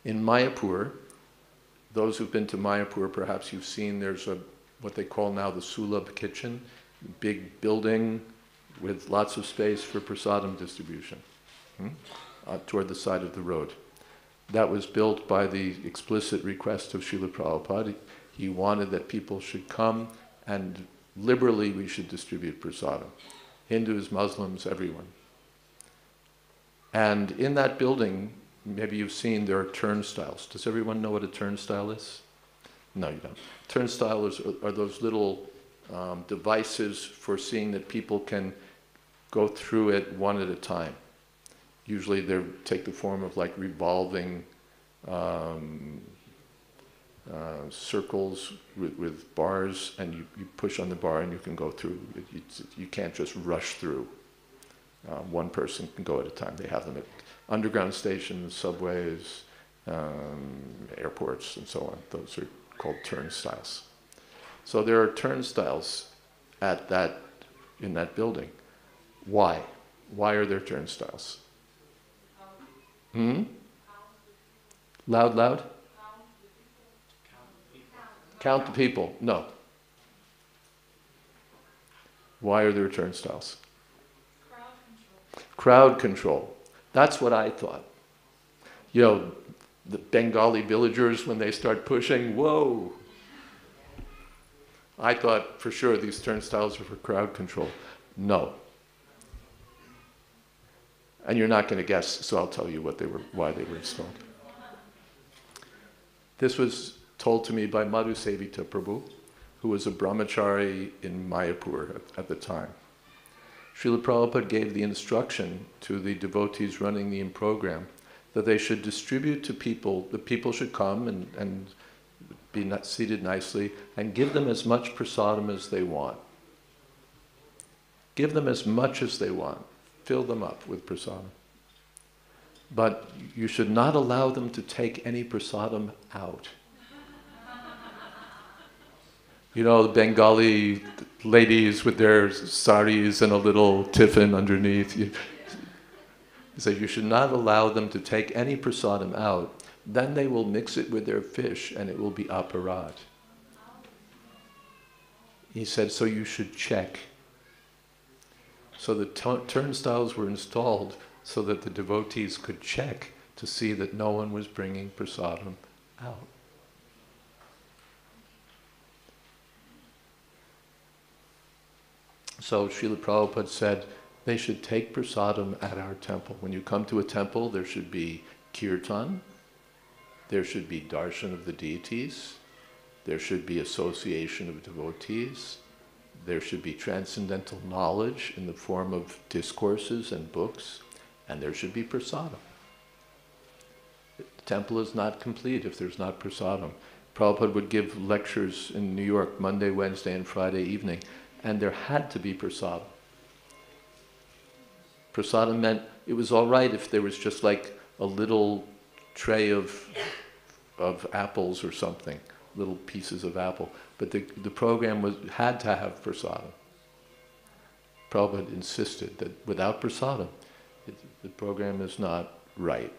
In Mayapur, those who've been to Mayapur, perhaps you've seen there's what they call now the Sulabh kitchen, big building with lots of space for prasadam distribution toward the side of the road. That was built by the explicit request of Srila Prabhupada. He wanted that people should come and liberally we should distribute prasadam. Hindus, Muslims, everyone. And in that building, maybe you've seen there are turnstiles. Does everyone know what a turnstile is? No, you don't. Turnstiles are those little devices for seeing that people can go through it one at a time. Usually they take the form of like revolving circles with bars, and you push on the bar and you can go through. You can't just rush through. One person can go at a time. They have them at underground stations, subways, airports, and so on. Those are called turnstiles. So there are turnstiles in that building. Why? Why are there turnstiles? Loud, loud? Count the people. No. Why are there turnstiles? Crowd control. That's what I thought. You know, the Bengali villagers, when they start pushing, whoa. I thought for sure these turnstiles are for crowd control. No. And you're not going to guess, so I'll tell you why they were installed. This was told to me by Madhu Sevita Prabhu, who was a brahmachari in Mayapur at the time. Srila Prabhupada gave the instruction to the devotees running the program that they should distribute to people, the people should come and be seated nicely, and give them as much prasadam as they want. Give them as much as they want. Fill them up with prasadam. But you should not allow them to take any prasadam out. You know, the Bengali ladies with their saris and a little tiffin underneath. He said you should not allow them to take any prasadam out, then they will mix it with their fish and it will be aparad. He said, so you should check. So the turnstiles were installed so that the devotees could check to see that no one was bringing prasadam out. So Srila Prabhupada said they should take prasadam at our temple. When you come to a temple, there should be kirtan, there should be darshan of the deities, there should be association of devotees, there should be transcendental knowledge in the form of discourses and books, and there should be prasadam. The temple is not complete if there's not prasadam. Prabhupada would give lectures in New York Monday, Wednesday, and Friday evening, and there had to be prasadam. Prasadam meant it was all right if there was just like a little tray of apples or something, little pieces of apple. But the program had to have prasadam. Prabhupada insisted that without prasadam, the program is not right.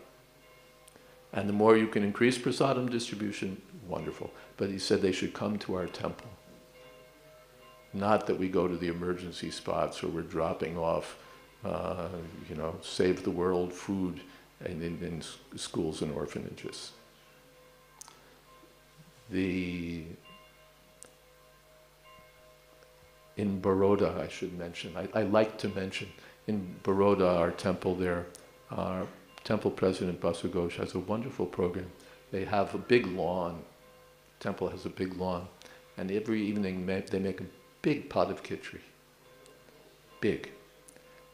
And the more you can increase prasadam distribution, wonderful. But he said they should come to our temple. Not that we go to the emergency spots where we're dropping off, save the world food in schools and orphanages. In Baroda, I should mention, I like to mention, in Baroda, our temple there, our temple president Basu Ghosh has a wonderful program. They have a big lawn. The temple has a big lawn. And every evening they make a big pot of khichdi. Big.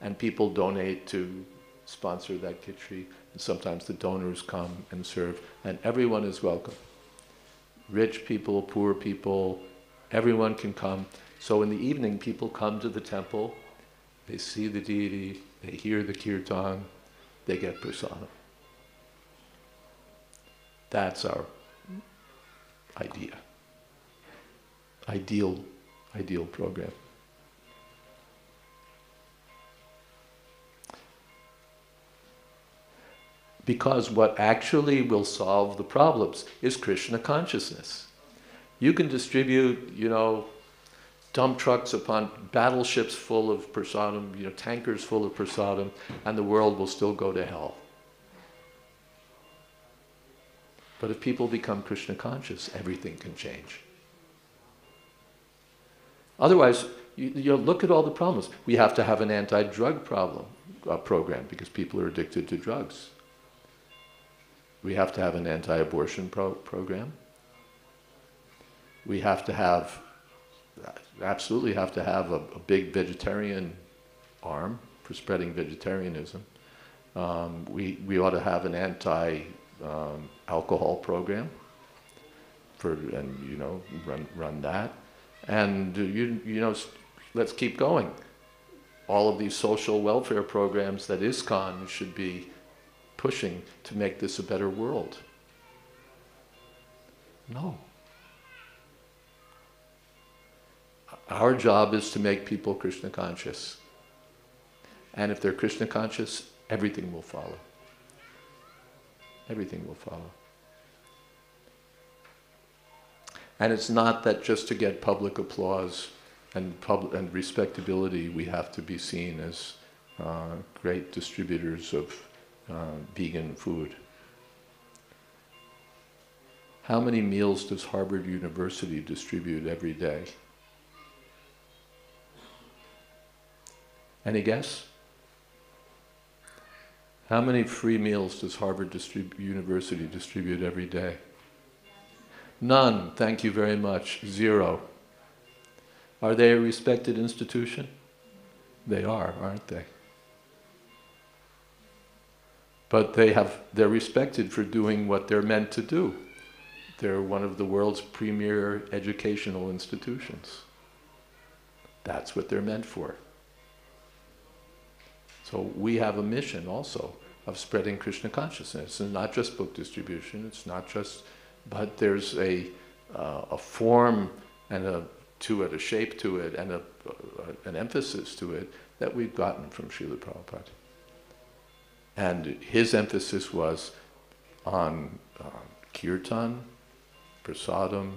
And people donate to sponsor that khichdi. And sometimes the donors come and serve. And everyone is welcome. Rich people, poor people, everyone can come. So in the evening, people come to the temple, they see the deity, they hear the kirtan, they get prasadam. That's our idea. Ideal program. Because what actually will solve the problems is Krishna consciousness. You can distribute, dump trucks upon battleships full of prasadam, tankers full of prasadam, and the world will still go to hell. But if people become Krishna conscious, everything can change. Otherwise, you look at all the problems. We have to have an anti-drug program because people are addicted to drugs. We have to have an anti-abortion program. We have to have, absolutely have to have a big vegetarian arm for spreading vegetarianism. We ought to have an anti-alcohol program run that. And let's keep going. All of these social welfare programs that ISKCON should be pushing to make this a better world. No. Our job is to make people Krishna conscious. And if they're Krishna conscious, everything will follow. Everything will follow. And it's not that just to get public applause and respectability, we have to be seen as great distributors of vegan food. How many meals does Harvard University distribute every day? Any guess? How many free meals does Harvard University distribute every day? None. Thank you very much. 0. Are they a respected institution? They are, aren't they? But they're respected for doing what they're meant to do. They're one of the world's premier educational institutions. That's what they're meant for. So we have a mission also of spreading Krishna consciousness. And not just book distribution, it's not just, but there's a form and a shape to it, and an emphasis to it that we've gotten from Srila Prabhupada. And his emphasis was on kirtan, prasadam,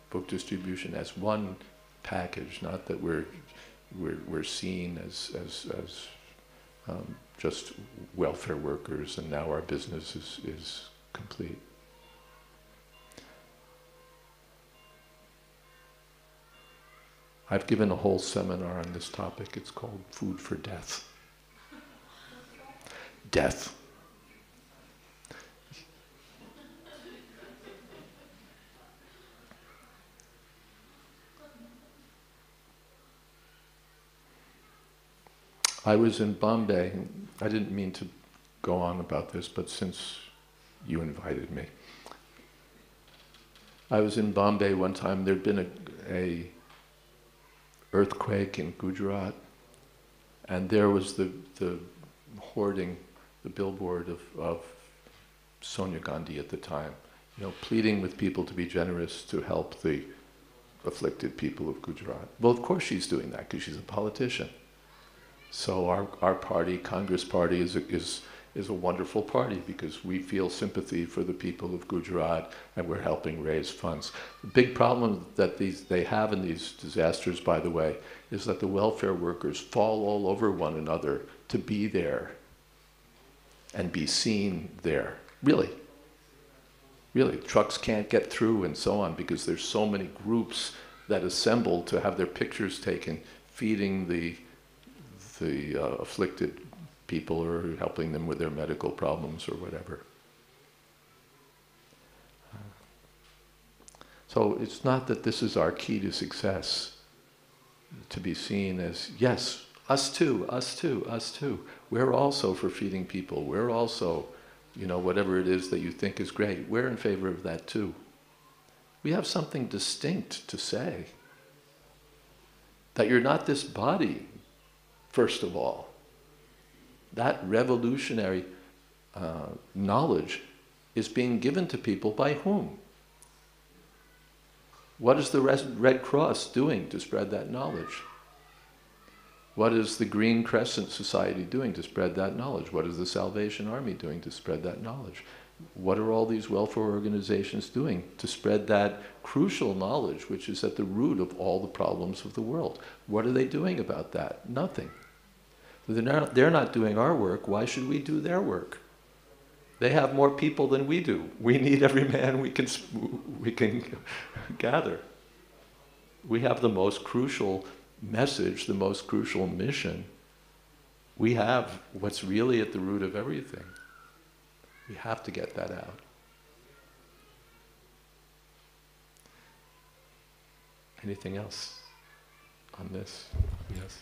book distribution as one package, not that we're seen as just welfare workers and now our business is complete. I've given a whole seminar on this topic. It's called Food for Death. Death. I was in Bombay. I didn't mean to go on about this, but since you invited me. I was in Bombay one time. There'd been a earthquake in Gujarat, and there was the hoarding, the billboard of Sonia Gandhi at the time, pleading with people to be generous to help the afflicted people of Gujarat. Well, of course she's doing that because she's a politician. So our party, Congress Party, is a wonderful party because we feel sympathy for the people of Gujarat and we're helping raise funds. The big problem that they have in these disasters, by the way, is that the welfare workers fall all over one another to be there and be seen there. Really. Really, trucks can't get through and so on because there's so many groups that assemble to have their pictures taken, feeding the afflicted people or helping them with their medical problems or whatever. So it's not that this is our key to success, to be seen as, yes, us too, us too, us too. We're also for feeding people. We're also, whatever it is that you think is great, we're in favor of that too. We have something distinct to say. That you're not this body, first of all. That revolutionary knowledge is being given to people by whom? What is the Red Cross doing to spread that knowledge? What is the Green Crescent Society doing to spread that knowledge? What is the Salvation Army doing to spread that knowledge? What are all these welfare organizations doing to spread that crucial knowledge, which is at the root of all the problems of the world? What are they doing about that? Nothing. They're not doing our work. Why should we do their work? They have more people than we do. We need every man we can gather. We have the most crucial message, the most crucial mission. We have what's really at the root of everything. We have to get that out. Anything else on this? Yes.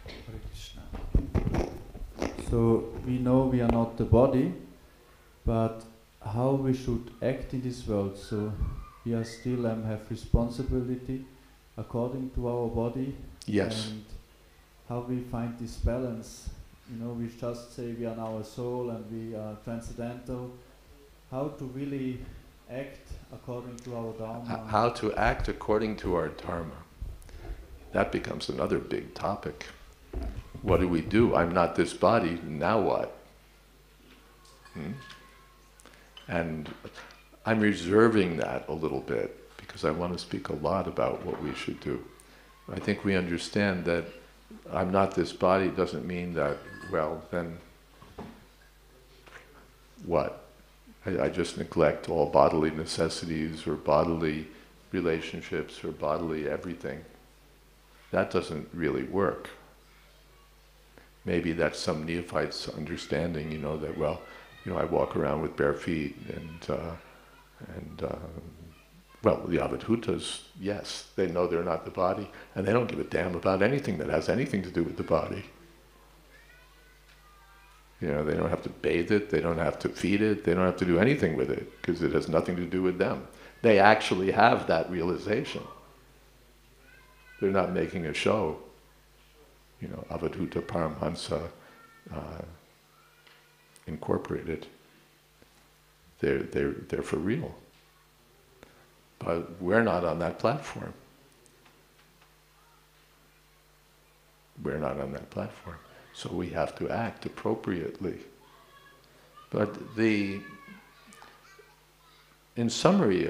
Hare Krishna. So we know we are not the body, but how we should act in this world. So we are still have responsibility according to our body. Yes. And how we find this balance. We just say we are now a soul and we are transcendental. How to really act according to our Dharma. How to act according to our Dharma. That becomes another big topic. What do we do? I'm not this body, now what? And I'm reserving that a little bit because I want to speak a lot about what we should do. I think we understand that I'm not this body doesn't mean that, well, then what? I just neglect all bodily necessities or bodily relationships or bodily everything. That doesn't really work. Maybe that's some neophyte's understanding, that, well, I walk around with bare feet well, the Avadhutas, yes, they know they're not the body, and they don't give a damn about anything that has anything to do with the body. They don't have to bathe it, they don't have to feed it, they don't have to do anything with it, because it has nothing to do with them. They actually have that realization. They're not making a show. Avadhuta Paramhansa Incorporated. They're for real. But we're not on that platform. we're not on that platform. So we have to act appropriately. But in summary,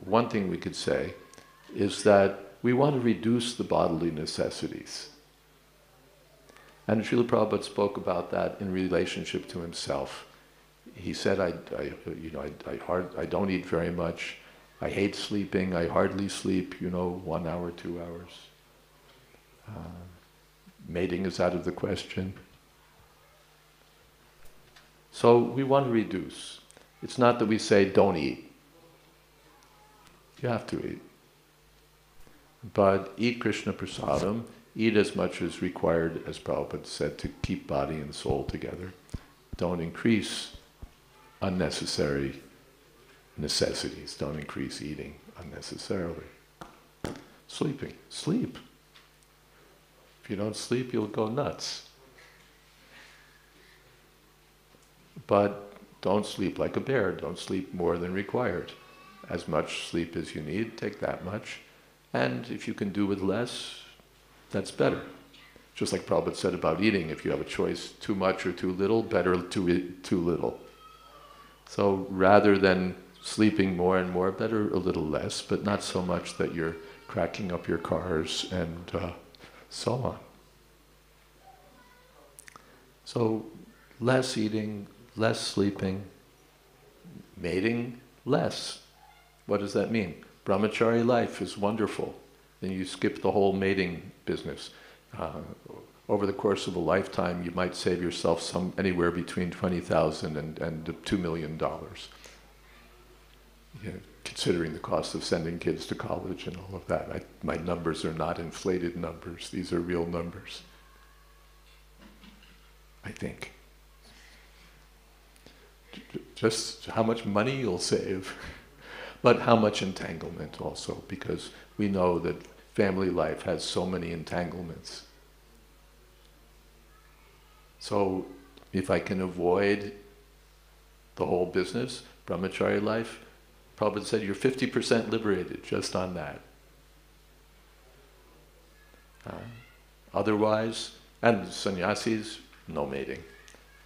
one thing we could say is that we want to reduce the bodily necessities. And Srila Prabhupada spoke about that in relationship to himself. He said, I don't eat very much. I hate sleeping. I hardly sleep, 1 hour, 2 hours. Mating is out of the question. So we want to reduce. It's not that we say, don't eat. You have to eat. But eat Krishna prasadam, eat as much as required, as Prabhupada said, to keep body and soul together. Don't increase unnecessary necessities. Don't increase eating unnecessarily. Sleeping. Sleep. If you don't sleep, you'll go nuts. But don't sleep like a bear. Don't sleep more than required. As much sleep as you need, take that much. And if you can do with less, that's better. Just like Prabhupada said about eating, if you have a choice, too much or too little, better to eat too little. So rather than sleeping more and more, better a little less, but not so much that you're cracking up your cars and so on. So less eating, less sleeping, mating less. What does that mean? Brahmachari life is wonderful. Then you skip the whole mating business. Over the course of a lifetime, you might save yourself anywhere between $20,000 and $2 million. Considering the cost of sending kids to college and all of that. My numbers are not inflated numbers. These are real numbers. I think. Just how much money you'll save. But how much entanglement also, because we know that family life has so many entanglements. So if I can avoid the whole business, brahmachari life, Prabhupada said you're 50% liberated just on that. Otherwise, and sannyasis, no mating.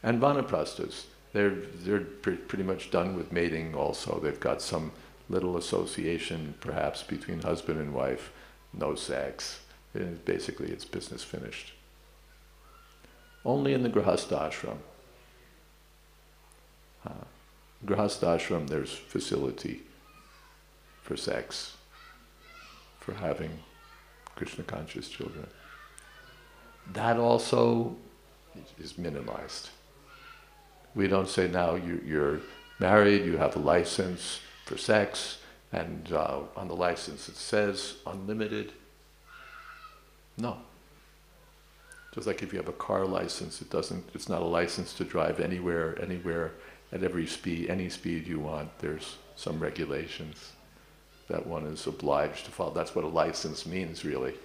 And vanaprasthas, they're pretty much done with mating also. They've got some little association perhaps between husband and wife, no sex. And basically it's business finished. Only in the grihastha ashram. Grihastha ashram, there's facility for sex, for having Krishna conscious children. That also is minimized. We don't say now you're married, you have a license for sex, and on the license it says unlimited. No. Just like if you have a car license, it's not a license to drive anywhere, at every speed, any speed you want. There's some regulations that one is obliged to follow. That's what a license means, really.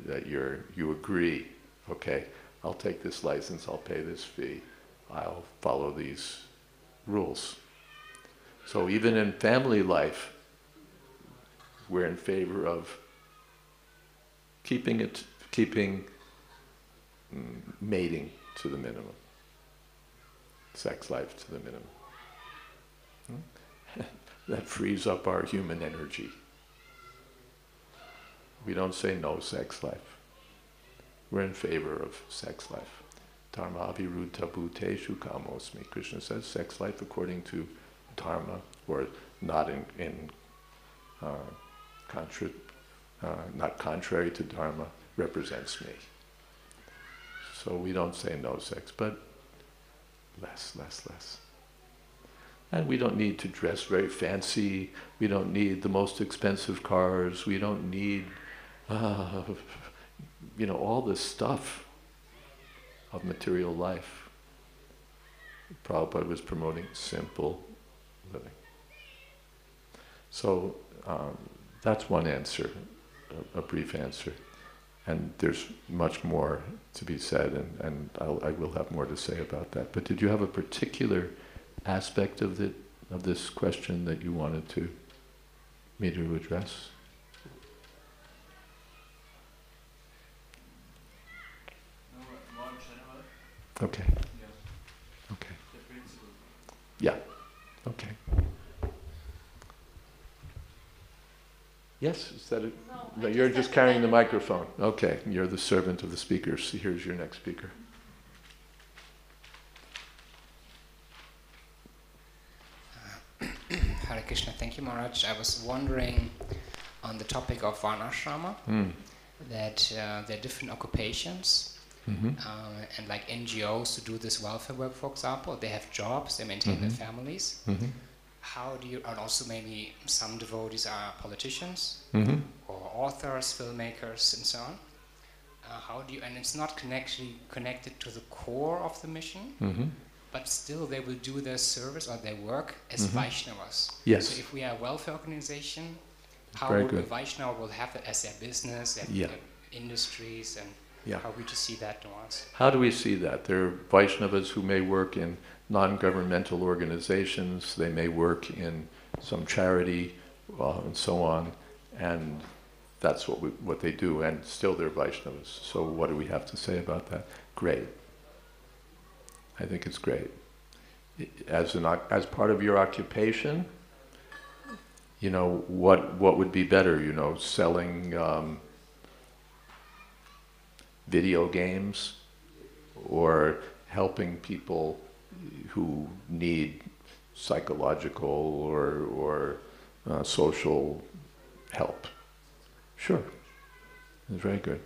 That you agree, okay, I'll take this license, I'll pay this fee, I'll follow these rules. So even in family life, we're in favor of keeping mating to the minimum, sex life to the minimum. That frees up our human energy. We don't say no sex life. We're in favor of sex life. Dharma aviruddha bhuteshu kamosmi. Krishna says sex life according to dharma, or not not contrary to dharma, represents me. So we don't say no sex, but less. And we don't need to dress very fancy. We don't need the most expensive cars. We don't need, all this stuff of material life. Prabhupada was promoting simple living. So that's one answer, a brief answer. And there's much more to be said, and I will have more to say about that. But did you have a particular aspect of this question that you wanted me to address? Okay. Yeah. Okay. The principle. Yeah. Okay. Yes, is that it? No, you're just carrying the microphone. Okay, you're the servant of the speakers. Here's your next speaker. Hare Krishna. Thank you, Maharaj. I was wondering on the topic of Varnashrama that there are different occupations and like NGOs to do this welfare work, for example. They have jobs, they maintain their families. How do you, and also maybe some devotees are politicians or authors, filmmakers, and so on. How do you, and it's not connected to the core of the mission, but still they will do their service or their work as Vaishnavas. Yes. So if we are a welfare organization, how Very would good. the Vaishnava will have that as their business, their industries, and how we just see that nuance? How do we see that? There are Vaishnavas who may work in non-governmental organizations, they may work in some charity and so on, and that's what they do, and still they're Vaishnavas. So what do we have to say about that? Great. I think it's great. As part of your occupation, you know, what would be better, you know, selling video games or helping people who need psychological or social help? Sure. It's very good.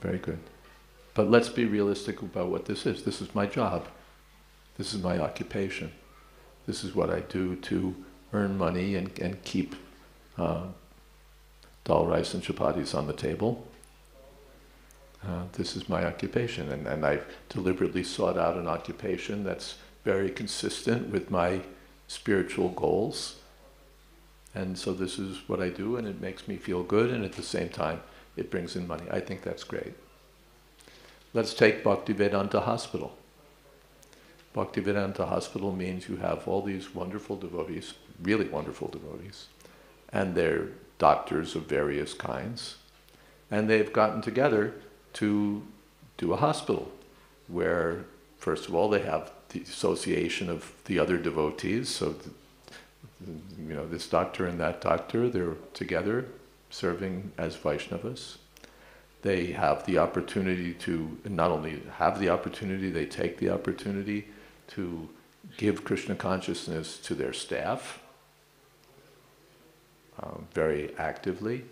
Very good. But let's be realistic about what this is. This is my job. This is my occupation. This is what I do to earn money and keep dal rice and chapatis on the table. This is my occupation, and I've deliberately sought out an occupation that's very consistent with my spiritual goals. And so this is what I do, and it makes me feel good, and at the same time it brings in money. I think that's great. Let's take Bhaktivedanta Hospital. Bhaktivedanta Hospital means you have all these wonderful devotees, really wonderful devotees, and they're doctors of various kinds, and they've gotten together to do a hospital where, first of all, they have the association of the other devotees, so you know, this doctor and that doctor, they're together serving as Vaishnavas. They have the opportunity to, not only have the opportunity, they take the opportunity to give Krishna consciousness to their staff very actively.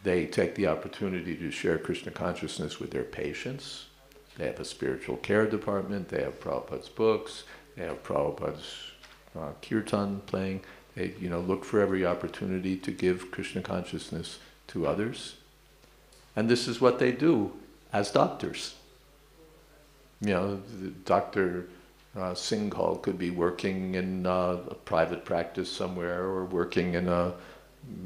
They take the opportunity to share Krishna consciousness with their patients. They have a spiritual care department, they have Prabhupada's books, they have Prabhupada's kirtan playing. They, you know, look for every opportunity to give Krishna consciousness to others. And this is what they do as doctors. You know, Dr. Singhal could be working in a private practice somewhere, or working in a,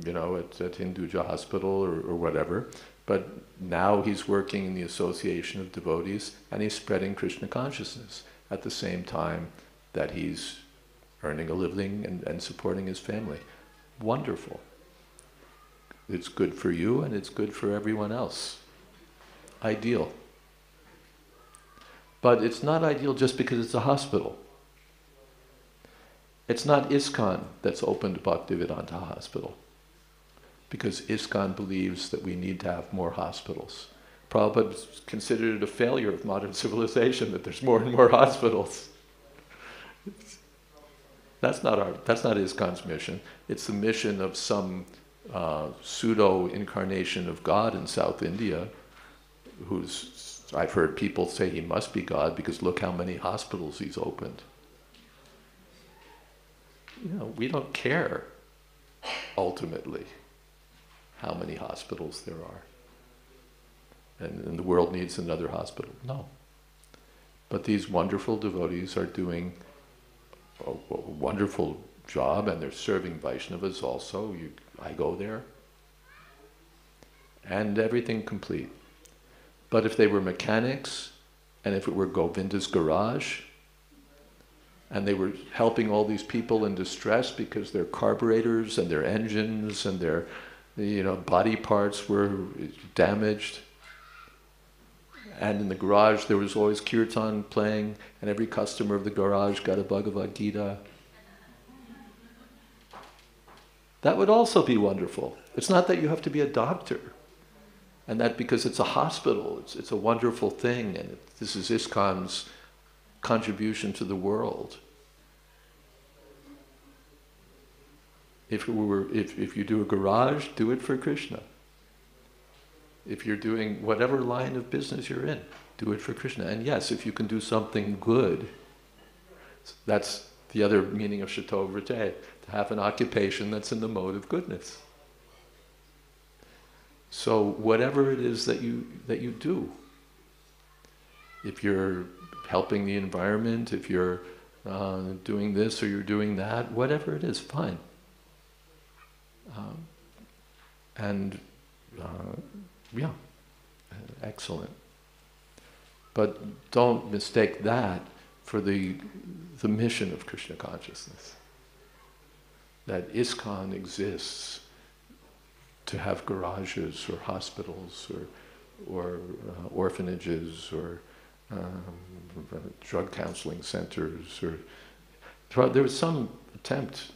you know, at Hinduja Hospital or whatever. But now he's working in the association of devotees, and he's spreading Krishna consciousness at the same time that he's earning a living and supporting his family. Wonderful. It's good for you, and it's good for everyone else. Ideal. But it's not ideal just because it's a hospital. It's not ISKCON that's opened Bhaktivedanta Hospital, because ISKCON believes that we need to have more hospitals. Prabhupada considered it a failure of modern civilization that there's more and more hospitals. That's not ISKCON's mission. It's the mission of some pseudo-incarnation of God in South India, who's, I've heard people say he must be God because look how many hospitals he's opened. You know, we don't care, ultimately, how many hospitals there are. And the world needs another hospital. No. But these wonderful devotees are doing a wonderful job, and they're serving Vaishnavas also. I go there, and everything complete. But if they were mechanics, and if it were Govinda's garage, and they were helping all these people in distress because their carburetors and their engines and their, you know, body parts were damaged, And in the garage there was always kirtan playing, and every customer of the garage got a Bhagavad Gita. That would also be wonderful. It's not that you have to be a doctor, and that because it's a hospital, it's a wonderful thing, and this is ISKCON's contribution to the world. If you do a garage, do it for Krishna. If you're doing whatever line of business you're in, do it for Krishna. And yes, if you can do something good, that's the other meaning of Shato Vrite, to have an occupation that's in the mode of goodness. So whatever it is that you do, if you're helping the environment, if you're doing this or you're doing that, whatever it is, fine. Excellent. But don't mistake that for the mission of Krishna consciousness. That ISKCON exists to have garages or hospitals or orphanages or drug counseling centers. There was some attempt,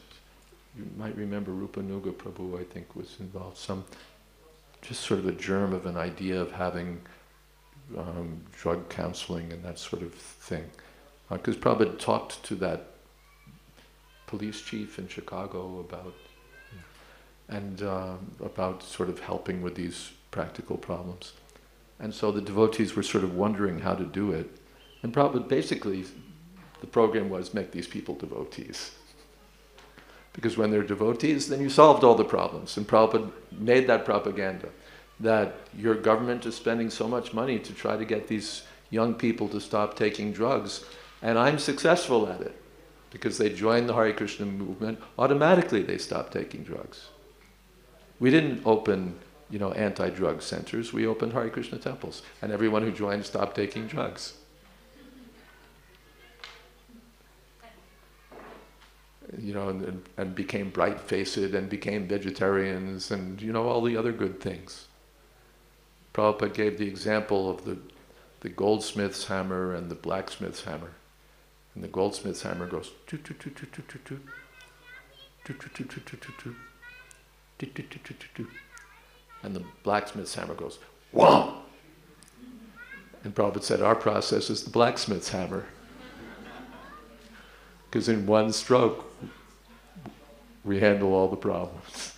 you might remember Rupanuga Prabhu, I think, was involved, just sort of a germ of an idea of having drug counseling and that sort of thing. Because Prabhupada talked to that police chief in Chicago about sort of helping with these practical problems. And so the devotees were sort of wondering how to do it. And Prabhupada, basically, the program was make these people devotees. Because when they're devotees, then you solved all the problems. And Prabhupada made that propaganda, that your government is spending so much money to try to get these young people to stop taking drugs, and I'm successful at it. Because they joined the Hare Krishna movement, automatically they stopped taking drugs. We didn't open, anti-drug centers, we opened Hare Krishna temples, and everyone who joined stopped taking drugs. And became bright-faced and became vegetarians and, all the other good things. Prabhupada gave the example of the goldsmith's hammer and the blacksmith's hammer. And the goldsmith's hammer goes toot toot toot toot toot toot toot toot toot toot toot toot toot toot toot toot, and the blacksmith's hammer goes wham. And Prabhupada said our process is the blacksmith's hammer, because in one stroke we handle all the problems,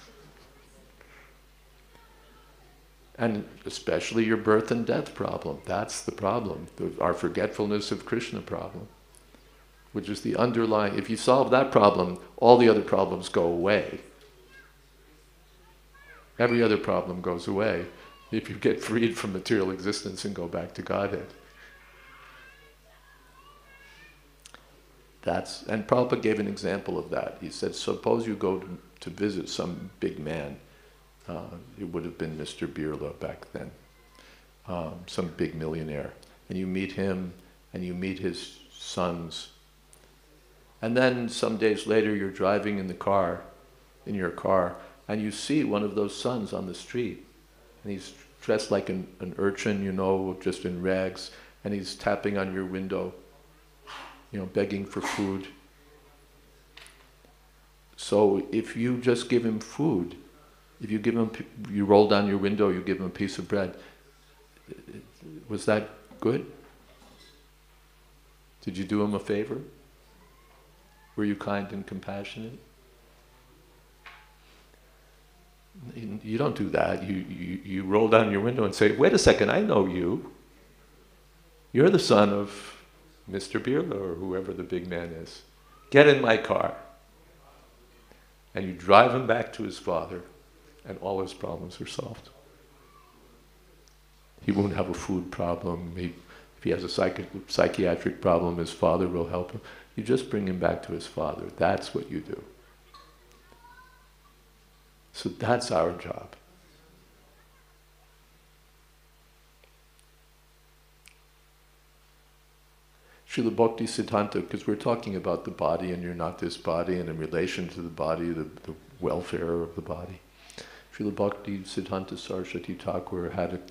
and especially your birth and death problem. That's the problem, our forgetfulness of Krishna problem, which is the underlying. If you solve that problem, all the other problems go away. Every other problem goes away if you get freed from material existence and go back to Godhead. And Prabhupada gave an example of that. He said, suppose you go to visit some big man. It would have been Mr. Birla back then. Some big millionaire. And you meet him, and you meet his sons. And then some days later you're driving in your car, and you see one of those sons on the street. And he's dressed like an urchin, just in rags, and he's tapping on your window, begging for food. So if you just give him food, if you roll down your window, you give him a piece of bread, was that good? Did you do him a favor? Were you kind and compassionate? You don't do that. You roll down your window and say, wait a second, I know you. You're the son of Mr. Birla or whoever the big man is. Get in my car. And you drive him back to his father, and all his problems are solved. He won't have a food problem. If he has a psychiatric problem, his father will help him. You just bring him back to his father. That's what you do. So that's our job. Srila Bhakti Siddhanta, because we're talking about the body and you're not this body, and in relation to the body, the welfare of the body. Srila Bhakti Siddhanta Saraswati Thakur had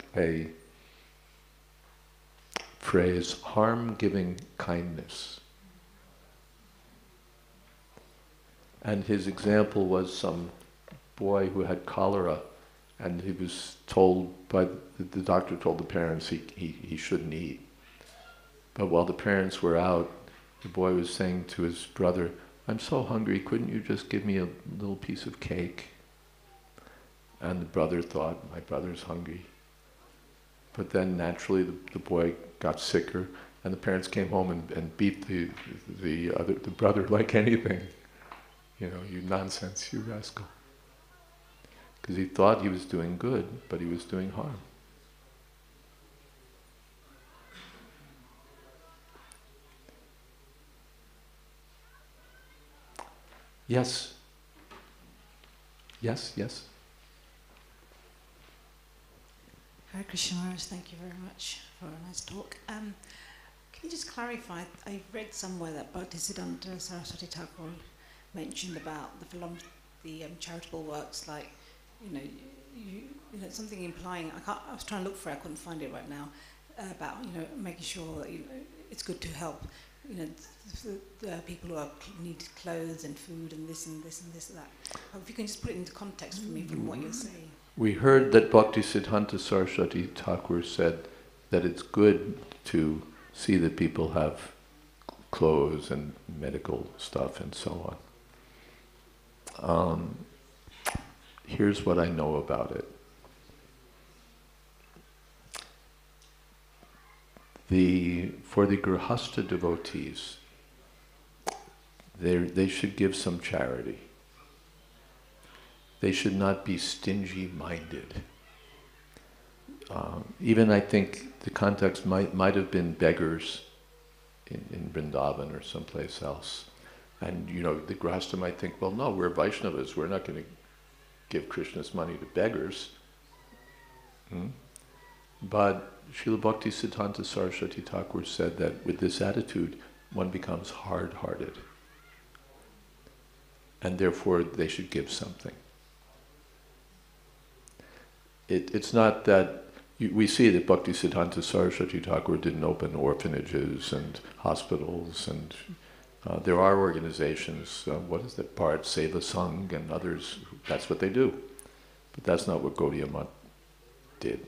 phrase, harm-giving kindness. And his example was some boy who had cholera, and he was told by the doctor told the parents he shouldn't eat. But while the parents were out, the boy was saying to his brother, "I'm so hungry, couldn't you just give me a little piece of cake?" And the brother thought, my brother's hungry. But then naturally the boy got sicker, and the parents came home and beat the brother like anything. You know, you nonsense, you rascal. Because he thought he was doing good, but he was doing harm. Yes. Yes, yes. Hare Krishna Maharaj, thank you very much for a nice talk. Can you just clarify, I read somewhere that Bhaktisiddhanta Saraswati Thakur mentioned about the charitable works, like, you know, something implying, I was trying to look for it, I couldn't find it right now, about, making sure that, it's good to help, the people who need clothes and food and this and this and this and that. If you can just put it into context for me from what you're saying. We heard that Bhaktisiddhanta Saraswati Thakur said that it's good to see that people have clothes and medical stuff and so on. Here's what I know about it. For the Grihastha devotees, they should give some charity. They should not be stingy-minded. Even I think the context might have been beggars in Vrindavan or someplace else. And the Grihastha might think, well, no, we're Vaishnavas, we're not going to give Krishna's money to beggars. But Srila Bhaktisiddhanta Saraswati Thakur said that with this attitude, one becomes hard-hearted. And therefore, they should give something. It's not that, we see that Bhaktisiddhanta Saraswati Thakur didn't open orphanages and hospitals, and there are organizations, what is that, Bharat Seva Sangh and others, that's what they do. But that's not what Gaudiya Math did.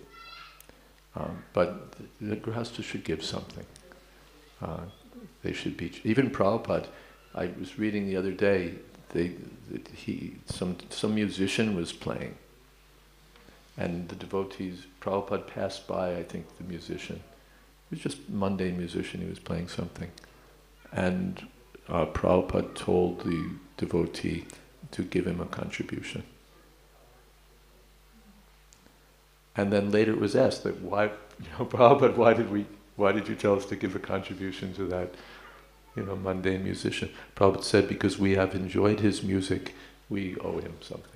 But the Grihastha should give something. They should be, even Prabhupada, I was reading the other day, some musician was playing, and the devotees, Prabhupada passed by, I think, the musician. He was just a mundane musician, he was playing something. And Prabhupada told the devotee to give him a contribution. And then later it was asked that why, Prabhupada, why did you tell us to give a contribution to that, mundane musician? Prabhupada said, because we have enjoyed his music, we owe him something.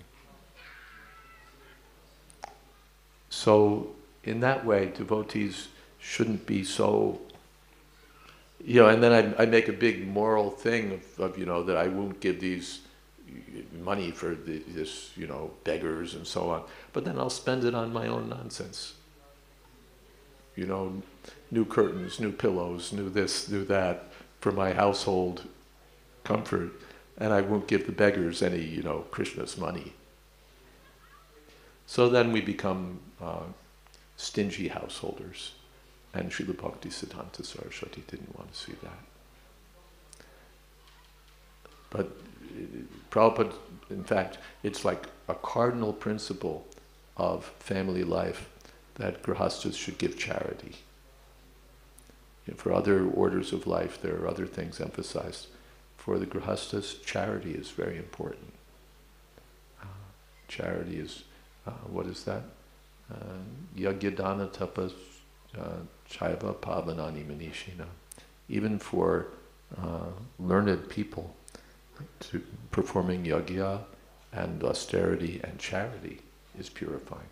So, in that way, devotees shouldn't be so, and then I make a big moral thing of that I won't give these money for this, beggars and so on. But then I'll spend it on my own nonsense. New curtains, new pillows, new this, new that, for my household comfort. And I won't give the beggars any, Krishna's money. So then we become stingy householders. And Srila Bhaktisiddhanta Saraswati didn't want to see that. But Prabhupada, in fact, it's like a cardinal principle of family life that grihasthas should give charity. For other orders of life, there are other things emphasized. For the grihasthas, charity is very important. Charity is, what is that? Yagyadana tapas chaiva pavanani manishina. Even for learned people, to performing yagya and austerity and charity is purifying.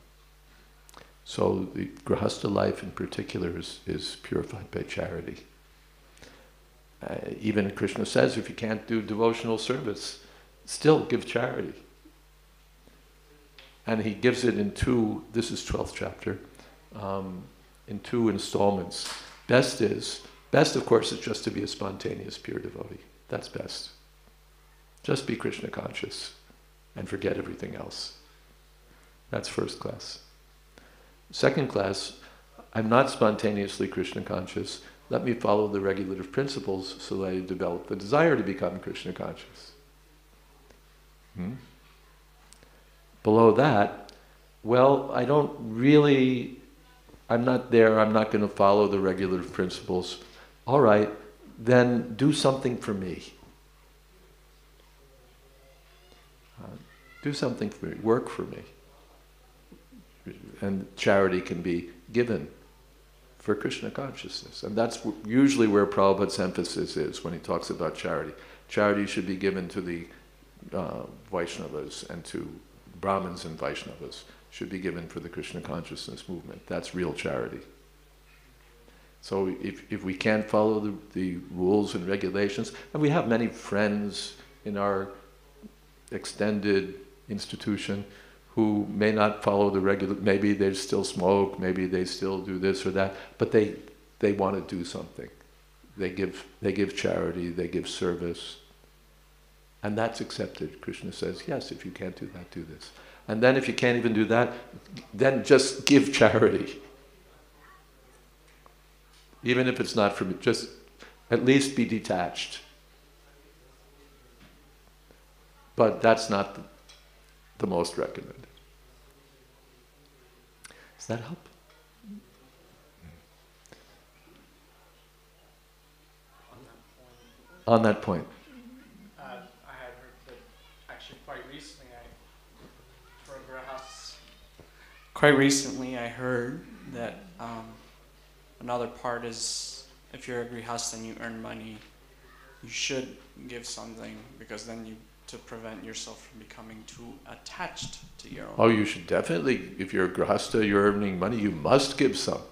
So the grihastha life in particular is purified by charity. Even Krishna says, if you can't do devotional service, still give charity. And he gives it in two, this is 12th chapter, in two installments. Best of course is just to be a spontaneous pure devotee. That's best. Just be Krishna conscious and forget everything else. That's first class. Second class, I'm not spontaneously Krishna conscious. Let me follow the regulative principles so that I develop the desire to become Krishna conscious. Below that, well, I'm not there, I'm not going to follow the regulative principles. All right, then do something for me. Do something for me, work for me. And charity can be given for Krishna consciousness. And that's usually where Prabhupada's emphasis is when he talks about charity. Charity should be given to the Vaishnavas and to Brahmins and Vaishnavas. Should be given for the Krishna consciousness movement. That's real charity. So if we can't follow the rules and regulations, and we have many friends in our extended institution who may not follow the regular, maybe they still smoke, maybe they still do this or that, but they want to do something. They give charity, they give service, and that's accepted. Krishna says, yes, if you can't do that, do this. And then if you can't even do that, then just give charity. Even if it's not for me, just at least be detached. But that's not the most recommended. Does that help? On that point. I had heard that actually quite recently I heard that another part is if you're a grihastha and you earn money, you should give something because then to prevent yourself from becoming too attached to your own. Oh, you should definitely, if you're a grihastha, you're earning money, you must give some.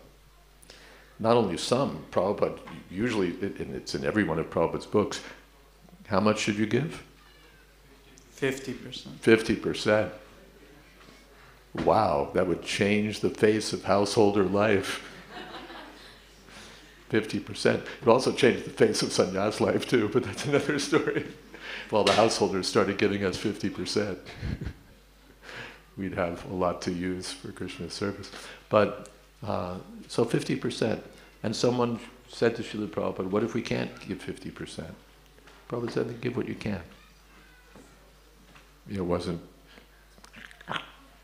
Not only some, Prabhupada, usually, and it's in every one of Prabhupada's books, how much should you give? 50%. 50%. Wow, that would change the face of householder life. 50%. It would also change the face of sannyas life too, but that's another story. Well, the householders started giving us 50%. We'd have a lot to use for Krishna's service. But, so 50%. And someone said to Srila Prabhupada, what if we can't give 50%? Prabhupada said, give what you can. It wasn't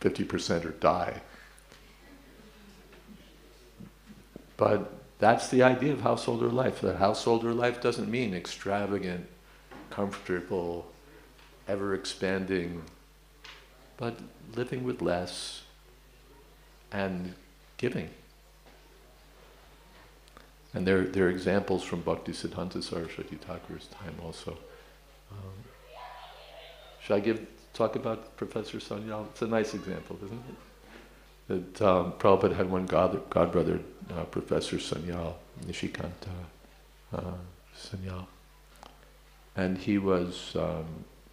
50% or die. But that's the idea of householder life. That householder life doesn't mean extravagant, comfortable, ever-expanding, but living with less and giving. And there are examples from Bhakti Siddhanta Saraswati Thakur's time also. Should I talk about Professor Sanyal? It's a nice example, isn't it? That Prabhupada had one godbrother, Professor Sanyal, Nishikanta Sanyal. And he was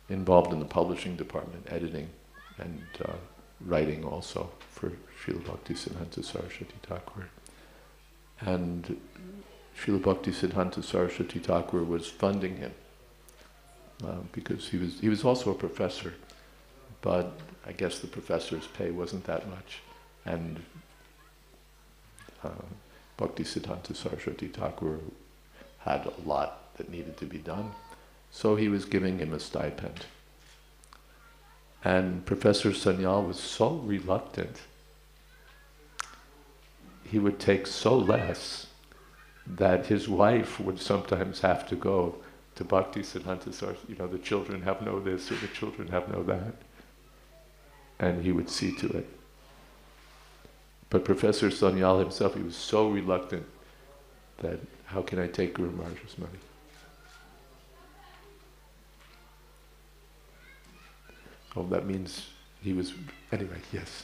involved in the publishing department, editing and writing also for Srila Bhakti Siddhanta Saraswati Thakur. And Srila Bhakti Siddhanta Saraswati Thakur was funding him because he was also a professor, but I guess the professor's pay wasn't that much, and Bhakti Siddhanta Saraswati Thakur had a lot that needed to be done, so he was giving him a stipend. And Professor Sanyal was so reluctant. He would take so less that his wife would sometimes have to go to Bhakti Siddhanta Saraswati, the children have no this or the children have no that. And he would see to it. But Professor Sanyal himself, he was so reluctant that how can I take Guru Maharaj's money? Oh, that means he was, anyway, yes.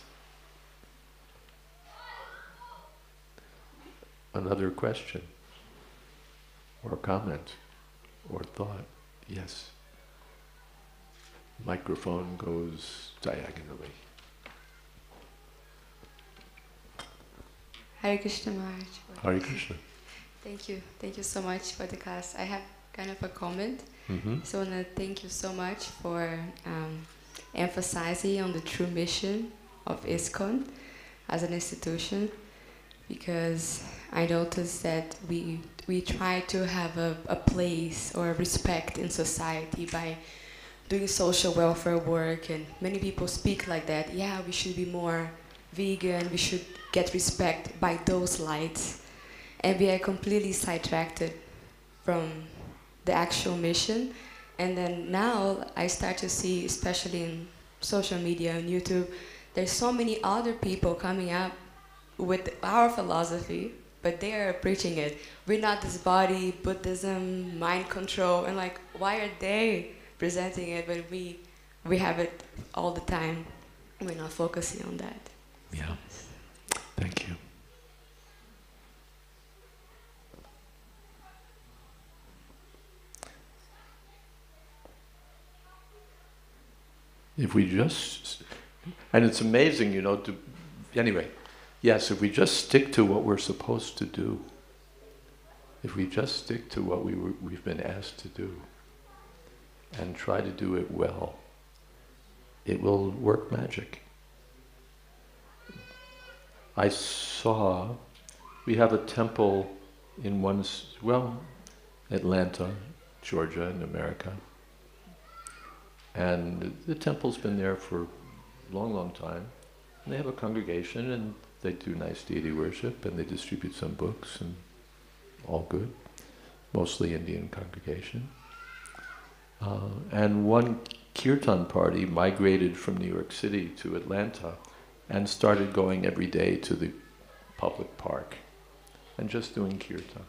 Another question, or comment, or thought? Yes. Microphone goes diagonally. Hare Krishna Maharaj. Hare Krishna. Thank you so much for the class. I have kind of a comment. So I want to thank you so much for emphasizing on the true mission of ISKCON as an institution, because I noticed that we try to have a place or a respect in society by doing social welfare work, and many people speak like that. Yeah, we should be more vegan, we should get respect by those lights. And we are completely sidetracked from the actual mission. And then now I start to see, especially in social media and YouTube, there's so many other people coming up with our philosophy, but they are preaching it. We're not this body, Buddhism, mind control, and like, why are they presenting it when we have it all the time? We're not focusing on that. Yeah. Thank you. If we just, and it's amazing, you know, anyway, yes, if we just stick to what we're supposed to do, if we just stick to what we've been asked to do, and try to do it well, it will work magic. I saw, we have a temple in Atlanta, Georgia in America. And the temple's been there for a long, long time. And they have a congregation and they do nice deity worship and they distribute some books and all good. Mostly Indian congregation. And one kirtan party migrated from New York City to Atlanta and started going every day to the public park and just doing kirtan.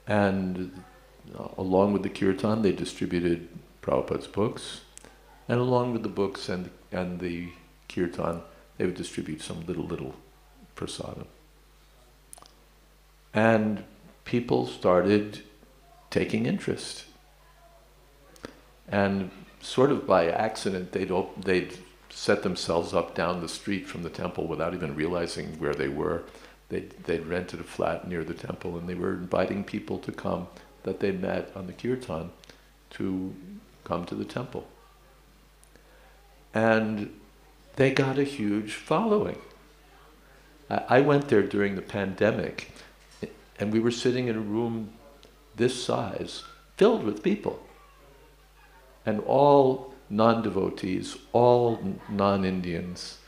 And along with the kirtan, they distributed Prabhupada's books, and along with the books and the kirtan, they would distribute some little prasadam. And people started taking interest. And sort of by accident, they'd set themselves up down the street from the temple without even realizing where they were. They'd rented a flat near the temple, and they were inviting people to come that they met on the kirtan to come to the temple. And they got a huge following. I went there during the pandemic, and we were sitting in a room this size, filled with people. And all non-devotees, all non-Indians,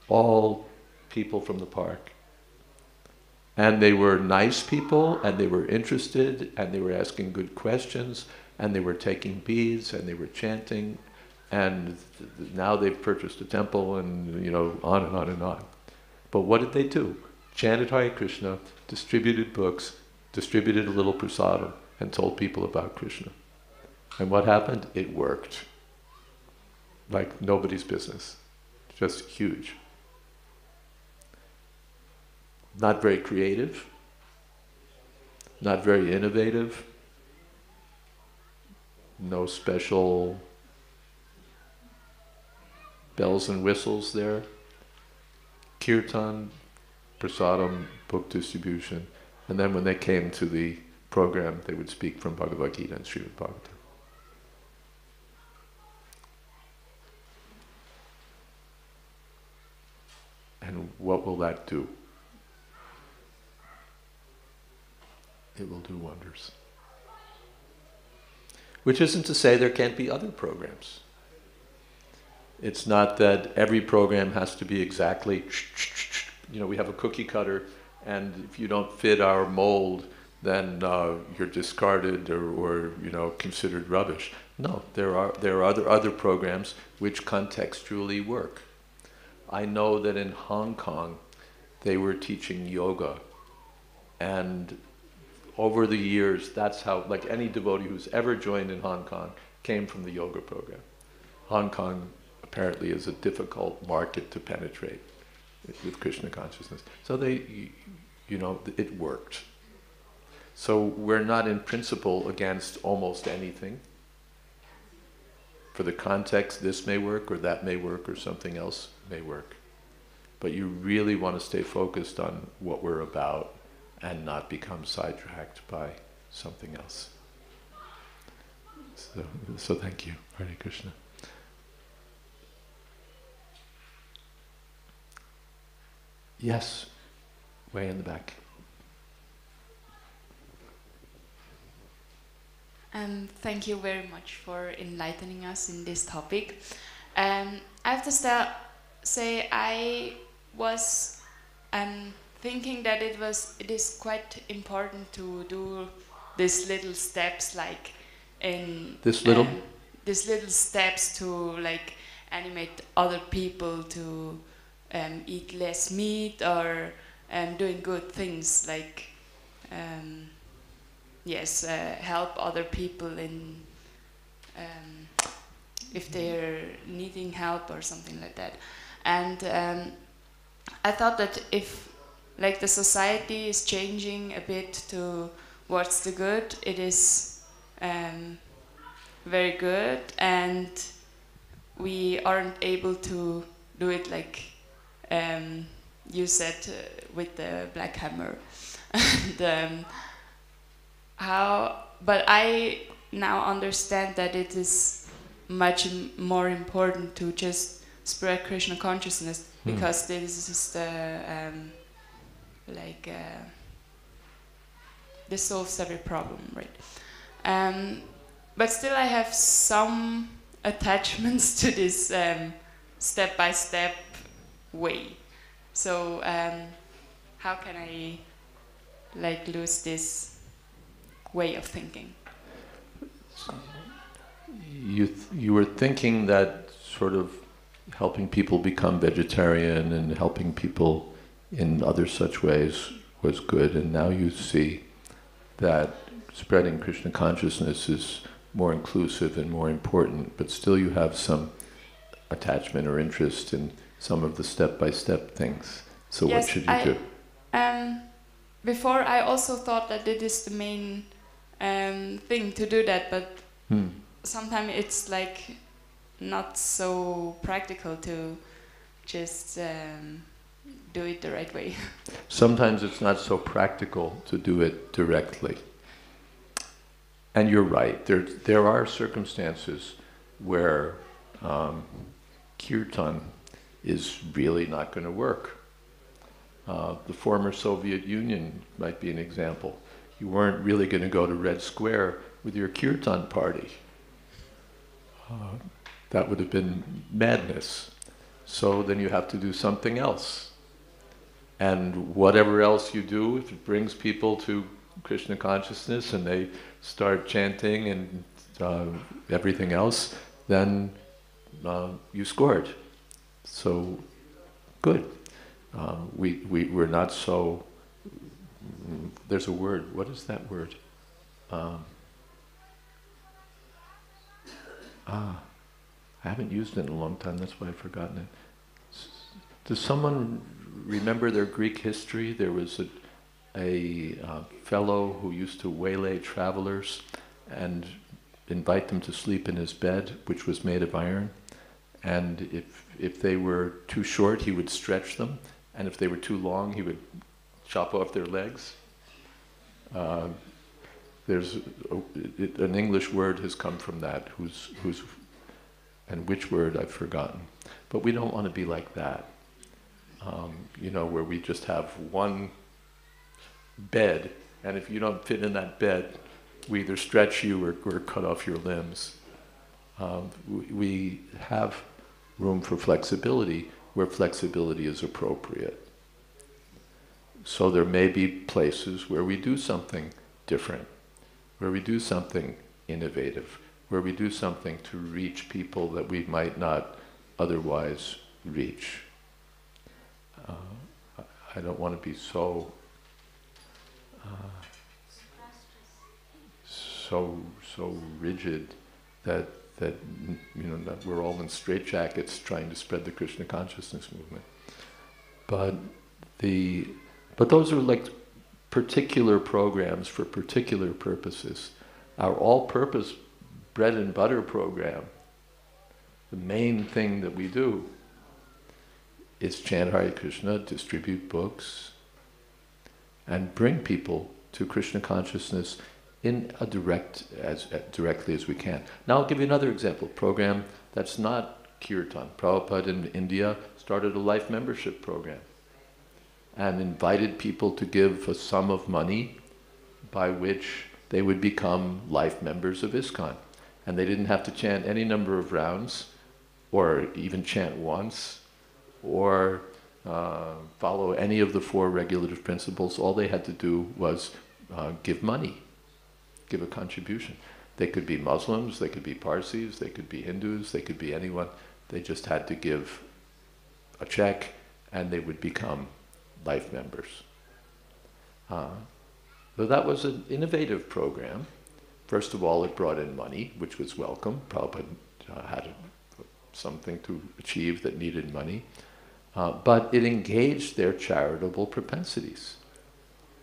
all people from the park. And they were nice people, and they were interested, and they were asking good questions, and they were taking beads, and they were chanting, and now they've purchased a temple, and you know, on and on and on. But what did they do? Chanted Hare Krishna, distributed books, distributed a little prasadam, and told people about Krishna. And what happened? It worked. Like nobody's business. Just huge. Not very creative, not very innovative, no special bells and whistles there. Kirtan, prasadam, book distribution, and then when they came to the program, they would speak from Bhagavad Gita and Srimad Bhagavatam. And what will that do? It will do wonders. Which isn't to say there can't be other programs. It's not that every program has to be exactly, you know, we have a cookie cutter, and if you don't fit our mold, then you're discarded or you know, considered rubbish. No, there are other programs which contextually work. I know that in Hong Kong they were teaching yoga, and over the years, that's how, like any devotee who's ever joined in Hong Kong came from the yoga program. Hong Kong apparently is a difficult market to penetrate with Krishna consciousness. So they, you know, it worked. So we're not in principle against almost anything. For the context, this may work, or that may work, or something else may work. But you really want to stay focused on what we're about and not become sidetracked by something else. So thank you. Hare Krishna. Yes, way in the back. Thank you very much for enlightening us in this topic. I have to say I was thinking that it is quite important to do these little steps, like in these little steps to like animate other people to eat less meat or doing good things, like help other people in if they're needing help or something like that. And I thought that if like the society is changing a bit towards the good, it is very good, and we aren't able to do it like you said with the black hammer. And but I now understand that it is much more important to just spread Krishna consciousness, because this is the this solves every problem, right? But still I have some attachments to this step-by-step way. So how can I like lose this way of thinking? You were thinking that sort of helping people become vegetarian and helping people in other such ways was good, and now you see that spreading Krishna consciousness is more inclusive and more important, but still you have some attachment or interest in some of the step-by-step things. So yes, what should you do? Before I also thought that it is the main thing to do that, but sometimes it's like not so practical to just do it the right way. Sometimes it's not so practical to do it directly. And you're right, there are circumstances where kirtan is really not going to work. The former Soviet Union might be an example. You weren't really going to go to Red Square with your kirtan party. That would have been madness. So then you have to do something else. And whatever else you do, if it brings people to Krishna consciousness and they start chanting and everything else, then you scored. So good. We're not so... there's a word. What is that word? I haven't used it in a long time, that's why I've forgotten it. Does someone remember their Greek history? There was a fellow who used to waylay travelers and invite them to sleep in his bed, which was made of iron. And if they were too short, he would stretch them. And if they were too long, he would chop off their legs. There's an English word has come from that, and which word I've forgotten. But we don't want to be like that, where we just have one bed, and if you don't fit in that bed, we either stretch you or cut off your limbs. We have room for flexibility where flexibility is appropriate. So there may be places where we do something different, where we do something innovative, where we do something to reach people that we might not otherwise reach. I don't want to be so rigid that we're all in straitjackets trying to spread the Krishna consciousness movement. But those are like particular programs for particular purposes. Our all-purpose bread and butter program, the main thing that we do is chant Hare Krishna, distribute books, and bring people to Krishna consciousness in a directly as we can. Now I'll give you another example, program that's not Kirtan. Prabhupada in India started a life membership program and invited people to give a sum of money by which they would become life members of ISKCON. And they didn't have to chant any number of rounds, or even chant once, or follow any of the 4 regulative principles. All they had to do was give money, give a contribution. They could be Muslims, they could be Parsis, they could be Hindus, they could be anyone. They just had to give a check and they would become life members. So that was an innovative program. First of all, it brought in money, which was welcome. Prabhupada had something to achieve that needed money. But it engaged their charitable propensities.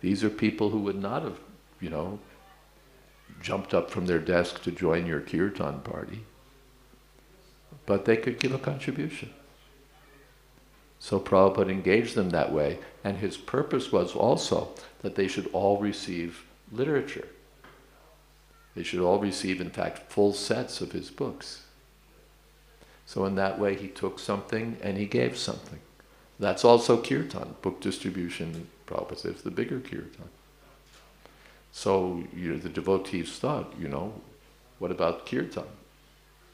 These are people who would not have, jumped up from their desk to join your kirtan party, but they could give a contribution. So Prabhupada engaged them that way, and his purpose was also that they should all receive literature. They should all receive, in fact, full sets of his books. So in that way he took something and he gave something. That's also kirtan, book distribution. Prabhupada says the bigger kirtan. So the devotees thought, what about kirtan?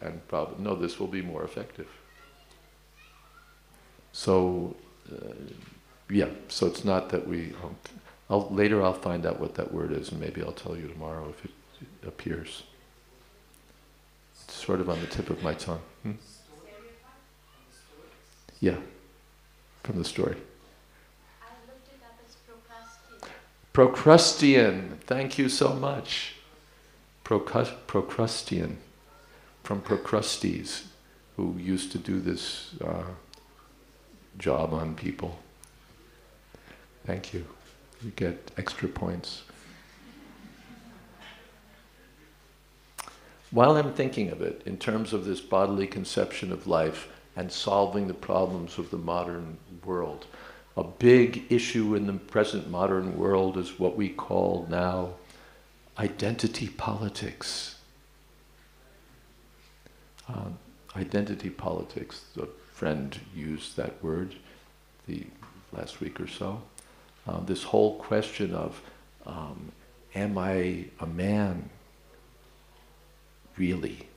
And Prabhupada, no, this will be more effective. So, so it's not that later I'll find out what that word is, and maybe I'll tell you tomorrow if it appears. It's sort of on the tip of my tongue. Yeah, from the story. I looked it up as Procrustean. Thank you so much. Procrustean, from Procrustes, who used to do this job on people. Thank you. You get extra points. While I'm thinking of it, in terms of this bodily conception of life and solving the problems of the modern world, a big issue in the present modern world is what we call now identity politics. Identity politics, a friend used that word the last week or so. This whole question of, am I a man really?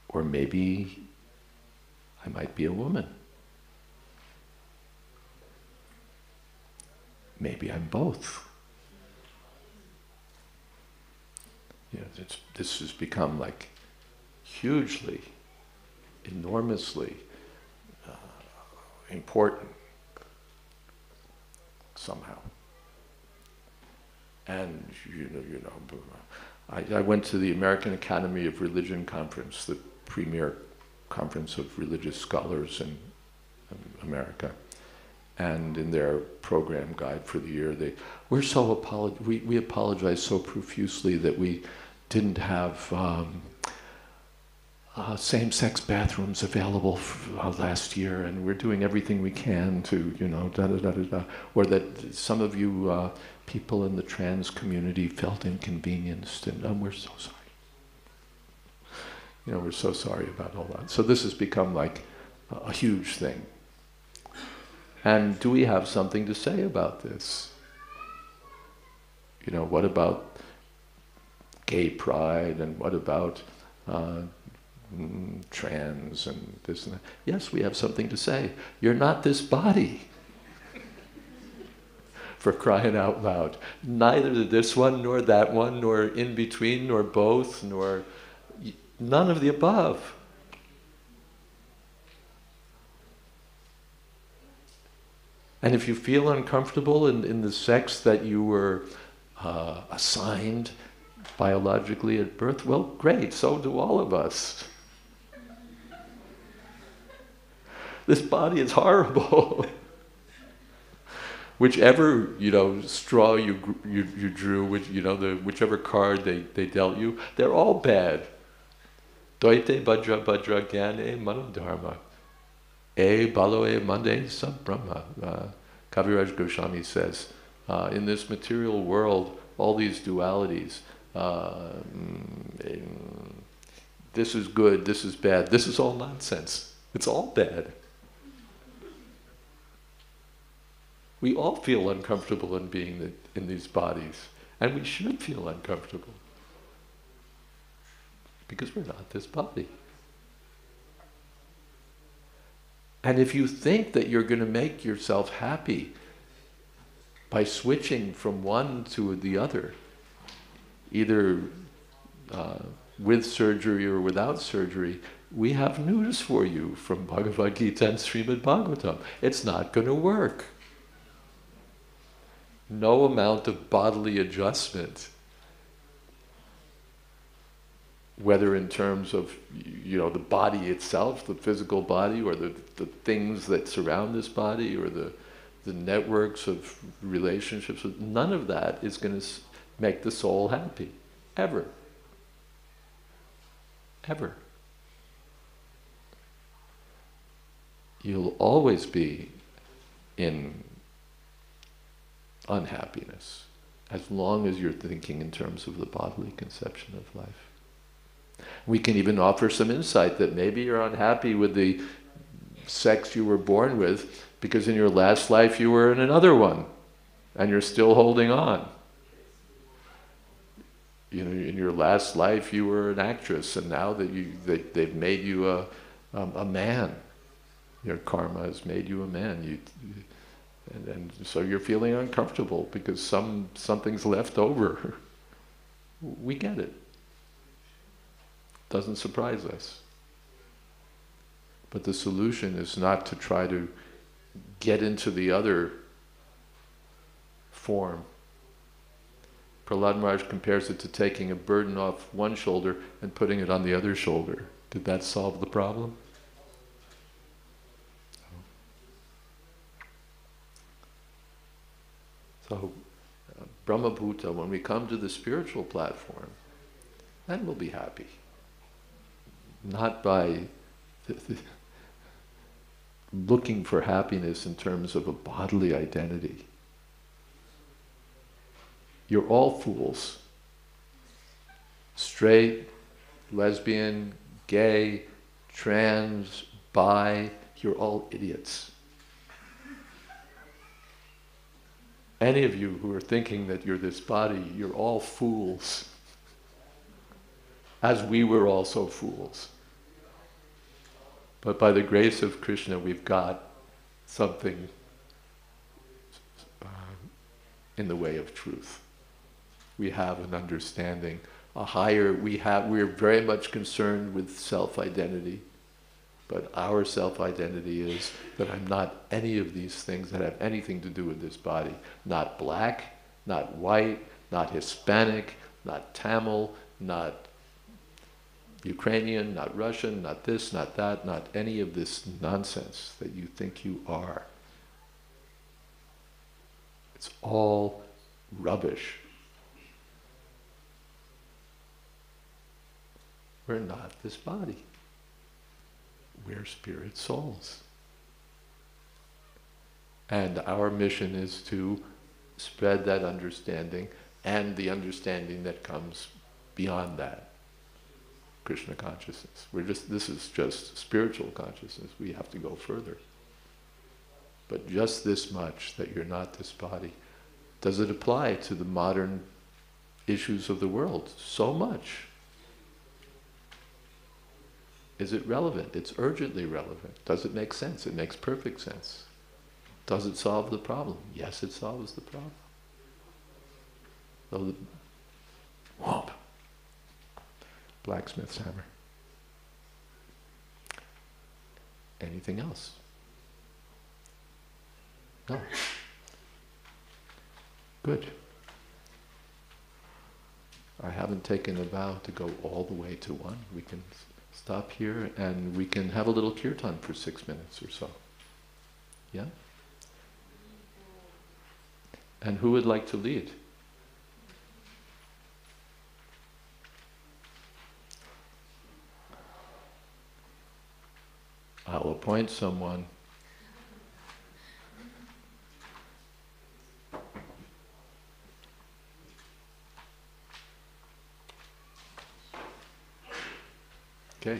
Or maybe I might be a woman. Maybe I'm both. This has become like hugely, enormously important somehow. And I went to the American Academy of Religion conference, the premier conference of religious scholars in America. And in their program guide for the year, we apologize so profusely that we didn't have same-sex bathrooms available last year, and we're doing everything we can to, or that some of you people in the trans community felt inconvenienced, and we're so sorry. We're so sorry about all that. So this has become like a huge thing. And do we have something to say about this? What about gay pride, and what about trans and this and that? Yes, we have something to say. You're not this body. For crying out loud. Neither this one, nor that one, nor in between, nor both, nor none of the above. And if you feel uncomfortable in the sex that you were assigned biologically at birth, well, great, so do all of us. This body is horrible. Whichever straw you drew, whichever card they dealt you, they're all bad. Doite bhadra bhadra gyane manodharma. E balo e mande sab brahma. Kaviraj Goswami says, in this material world, all these dualities, this is good, this is bad, this is all nonsense. It's all bad. We all feel uncomfortable in being in these bodies, and we should feel uncomfortable because we're not this body. And if you think that you're going to make yourself happy by switching from one to the other, either with surgery or without surgery, we have news for you from Bhagavad Gita and Srimad Bhagavatam. It's not going to work. No amount of bodily adjustment, whether in terms of, the body itself, the physical body, or the things that surround this body, or the networks of relationships, none of that is going to make the soul happy, ever. Ever. You'll always be in unhappiness as long as you're thinking in terms of the bodily conception of life. We can even offer some insight that maybe you're unhappy with the sex you were born with because in your last life you were in another one and you're still holding on. In your last life you were an actress, and now that they've made you a man, your karma has made you a man. And so you're feeling uncomfortable because something's left over. We get it. Doesn't surprise us. But the solution is not to try to get into the other form. Prahlad Maharaj compares it to taking a burden off one shoulder and putting it on the other shoulder. Did that solve the problem? So, Brahmabhuta, when we come to the spiritual platform, then we'll be happy. Not by looking for happiness in terms of a bodily identity. You're all fools. Straight, lesbian, gay, trans, bi, you're all idiots. Any of you who are thinking that you're this body, you're all fools. As we were also fools. But by the grace of Krishna, we've got something in the way of truth. We have an understanding, we're very much concerned with self-identity. But our self-identity is that I'm not any of these things that have anything to do with this body. Not black, not white, not Hispanic, not Tamil, not Ukrainian, not Russian, not this, not that, not any of this nonsense that you think you are. It's all rubbish. We're not this body. We're spirit souls. And our mission is to spread that understanding and the understanding that comes beyond that. Krishna consciousness. This is just spiritual consciousness. We have to go further. But just this much, that you're not this body. Does it apply to the modern issues of the world? So much. Is it relevant? It's urgently relevant. Does it make sense? It makes perfect sense. Does it solve the problem? Yes, it solves the problem. So whomp. Blacksmith's hammer. Anything else? No. Good. I haven't taken a vow to go all the way to one. We can stop here and we can have a little kirtan for 6 minutes or so. Yeah? And who would like to lead? I'll appoint someone. Okay.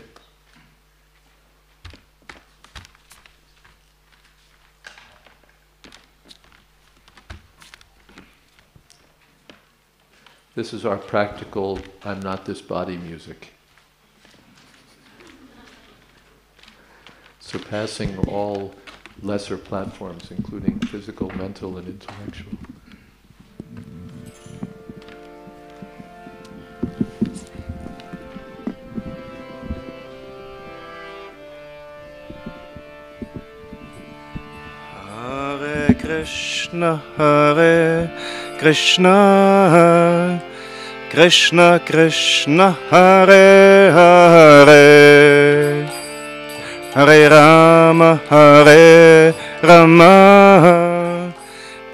This is our practical I'm not this body music. Surpassing all lesser platforms, including physical, mental, and intellectual. Hare Krishna, Krishna, Krishna Krishna, Hare Hare, Hare Rama, Hare Rama,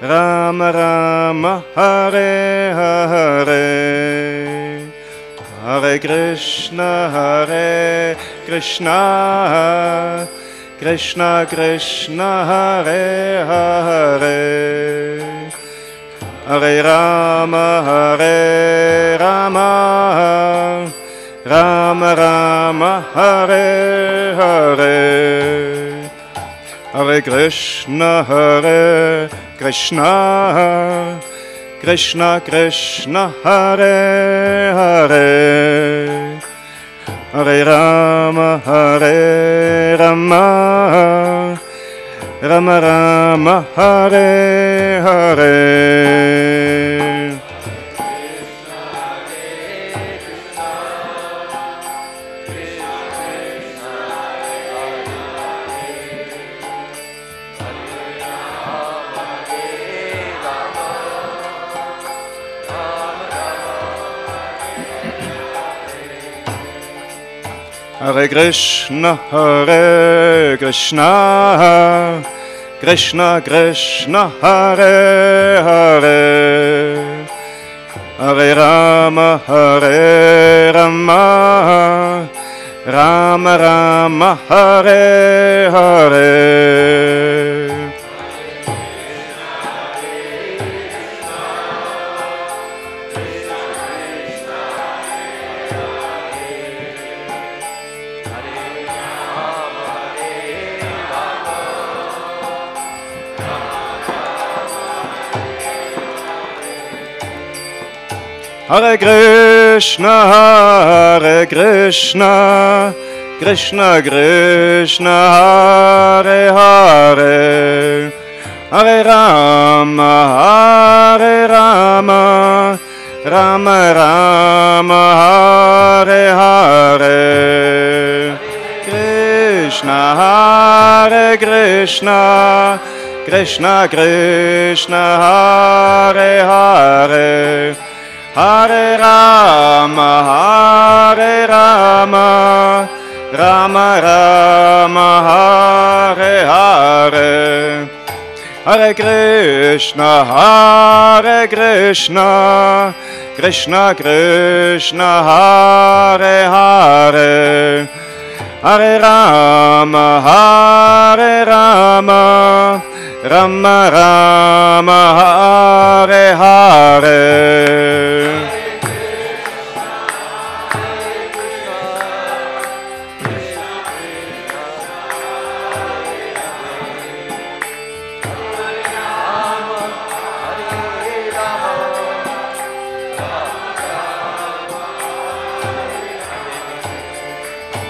Rama Rama, Hare Hare, Hare Krishna, Krishna, Krishna Krishna, Hare Hare, Hare Rama, Hare Rama, Rama Rama, Hare Hare, Hare Krishna, Krishna, Krishna Krishna, Hare Hare, Hare Rama, Hare Rama, Rama Rama, Hare Hare. Hare Krishna, Krishna Krishna, Hare Hare, Hare Rama, Hare Rama, Rama Rama, Hare Hare. Hare Krishna, Krishna Krishna, Hare Hare, Hare Rama, Hare Rama, Rama Rama, Hare Hare, Krishna, Hare Krishna, Krishna Krishna, Hare Hare, Hare Rama, Hare Rama, Rama Rama, Hare Hare, Hare Krishna, Krishna Krishna, Hare Hare, Hare Rama, Hare Rama, Rama Rama, Hare Hare.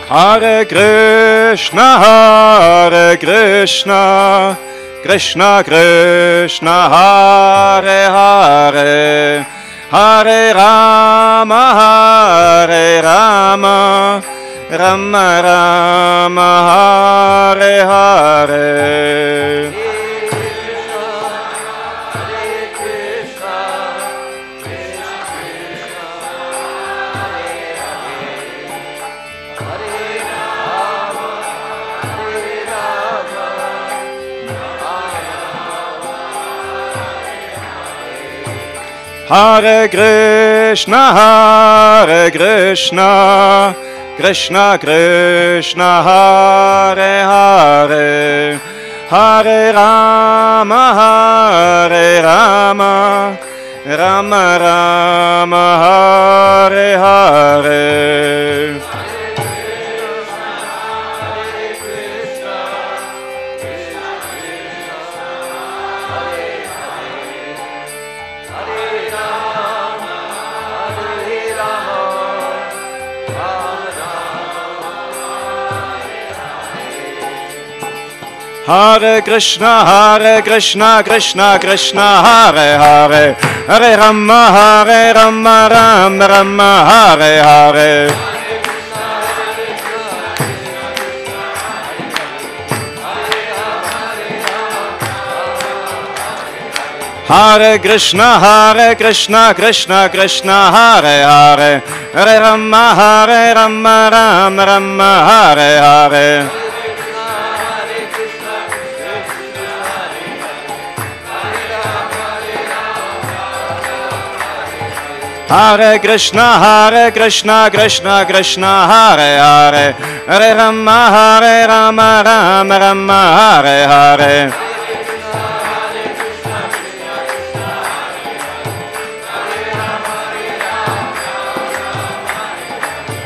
Hare Krishna, Krishna Krishna, Hare Hare, Hare Rama, Hare Rama, Rama Rama, Hare Hare. Hare Krishna, Krishna Krishna, Hare Hare, Hare Rama, Hare Rama, Rama Rama, Hare Hare. Hare Krishna, Krishna Krishna, Hare Hare, Hare Rama, Rama Rama, Hare Hare. Hare Krishna, Krishna Krishna, Hare Hare, Hare Rama, Rama, Hare Hare. Hare Krishna, Krishna Krishna, Hare Hare, Hare Rama, Rama, Hare Hare.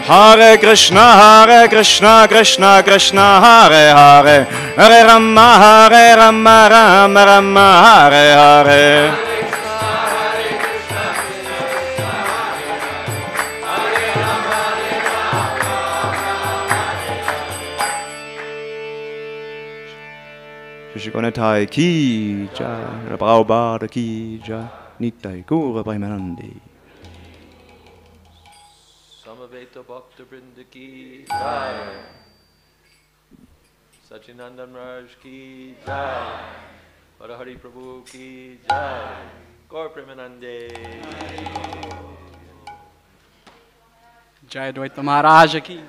Hare Krishna, Krishna, Hare Hare, Hare Rama, Rama, Hare Hare. Shishikonetai ki jai, Prabhupada ki jai, Nitai Gaura Premanande. Samaveta Bhakta Vrinda ki jai. Sacinandana Maharaj ki jai. Hari Prabhu ki jai. Gaura Premanande. Jayadvaita Maharaja ki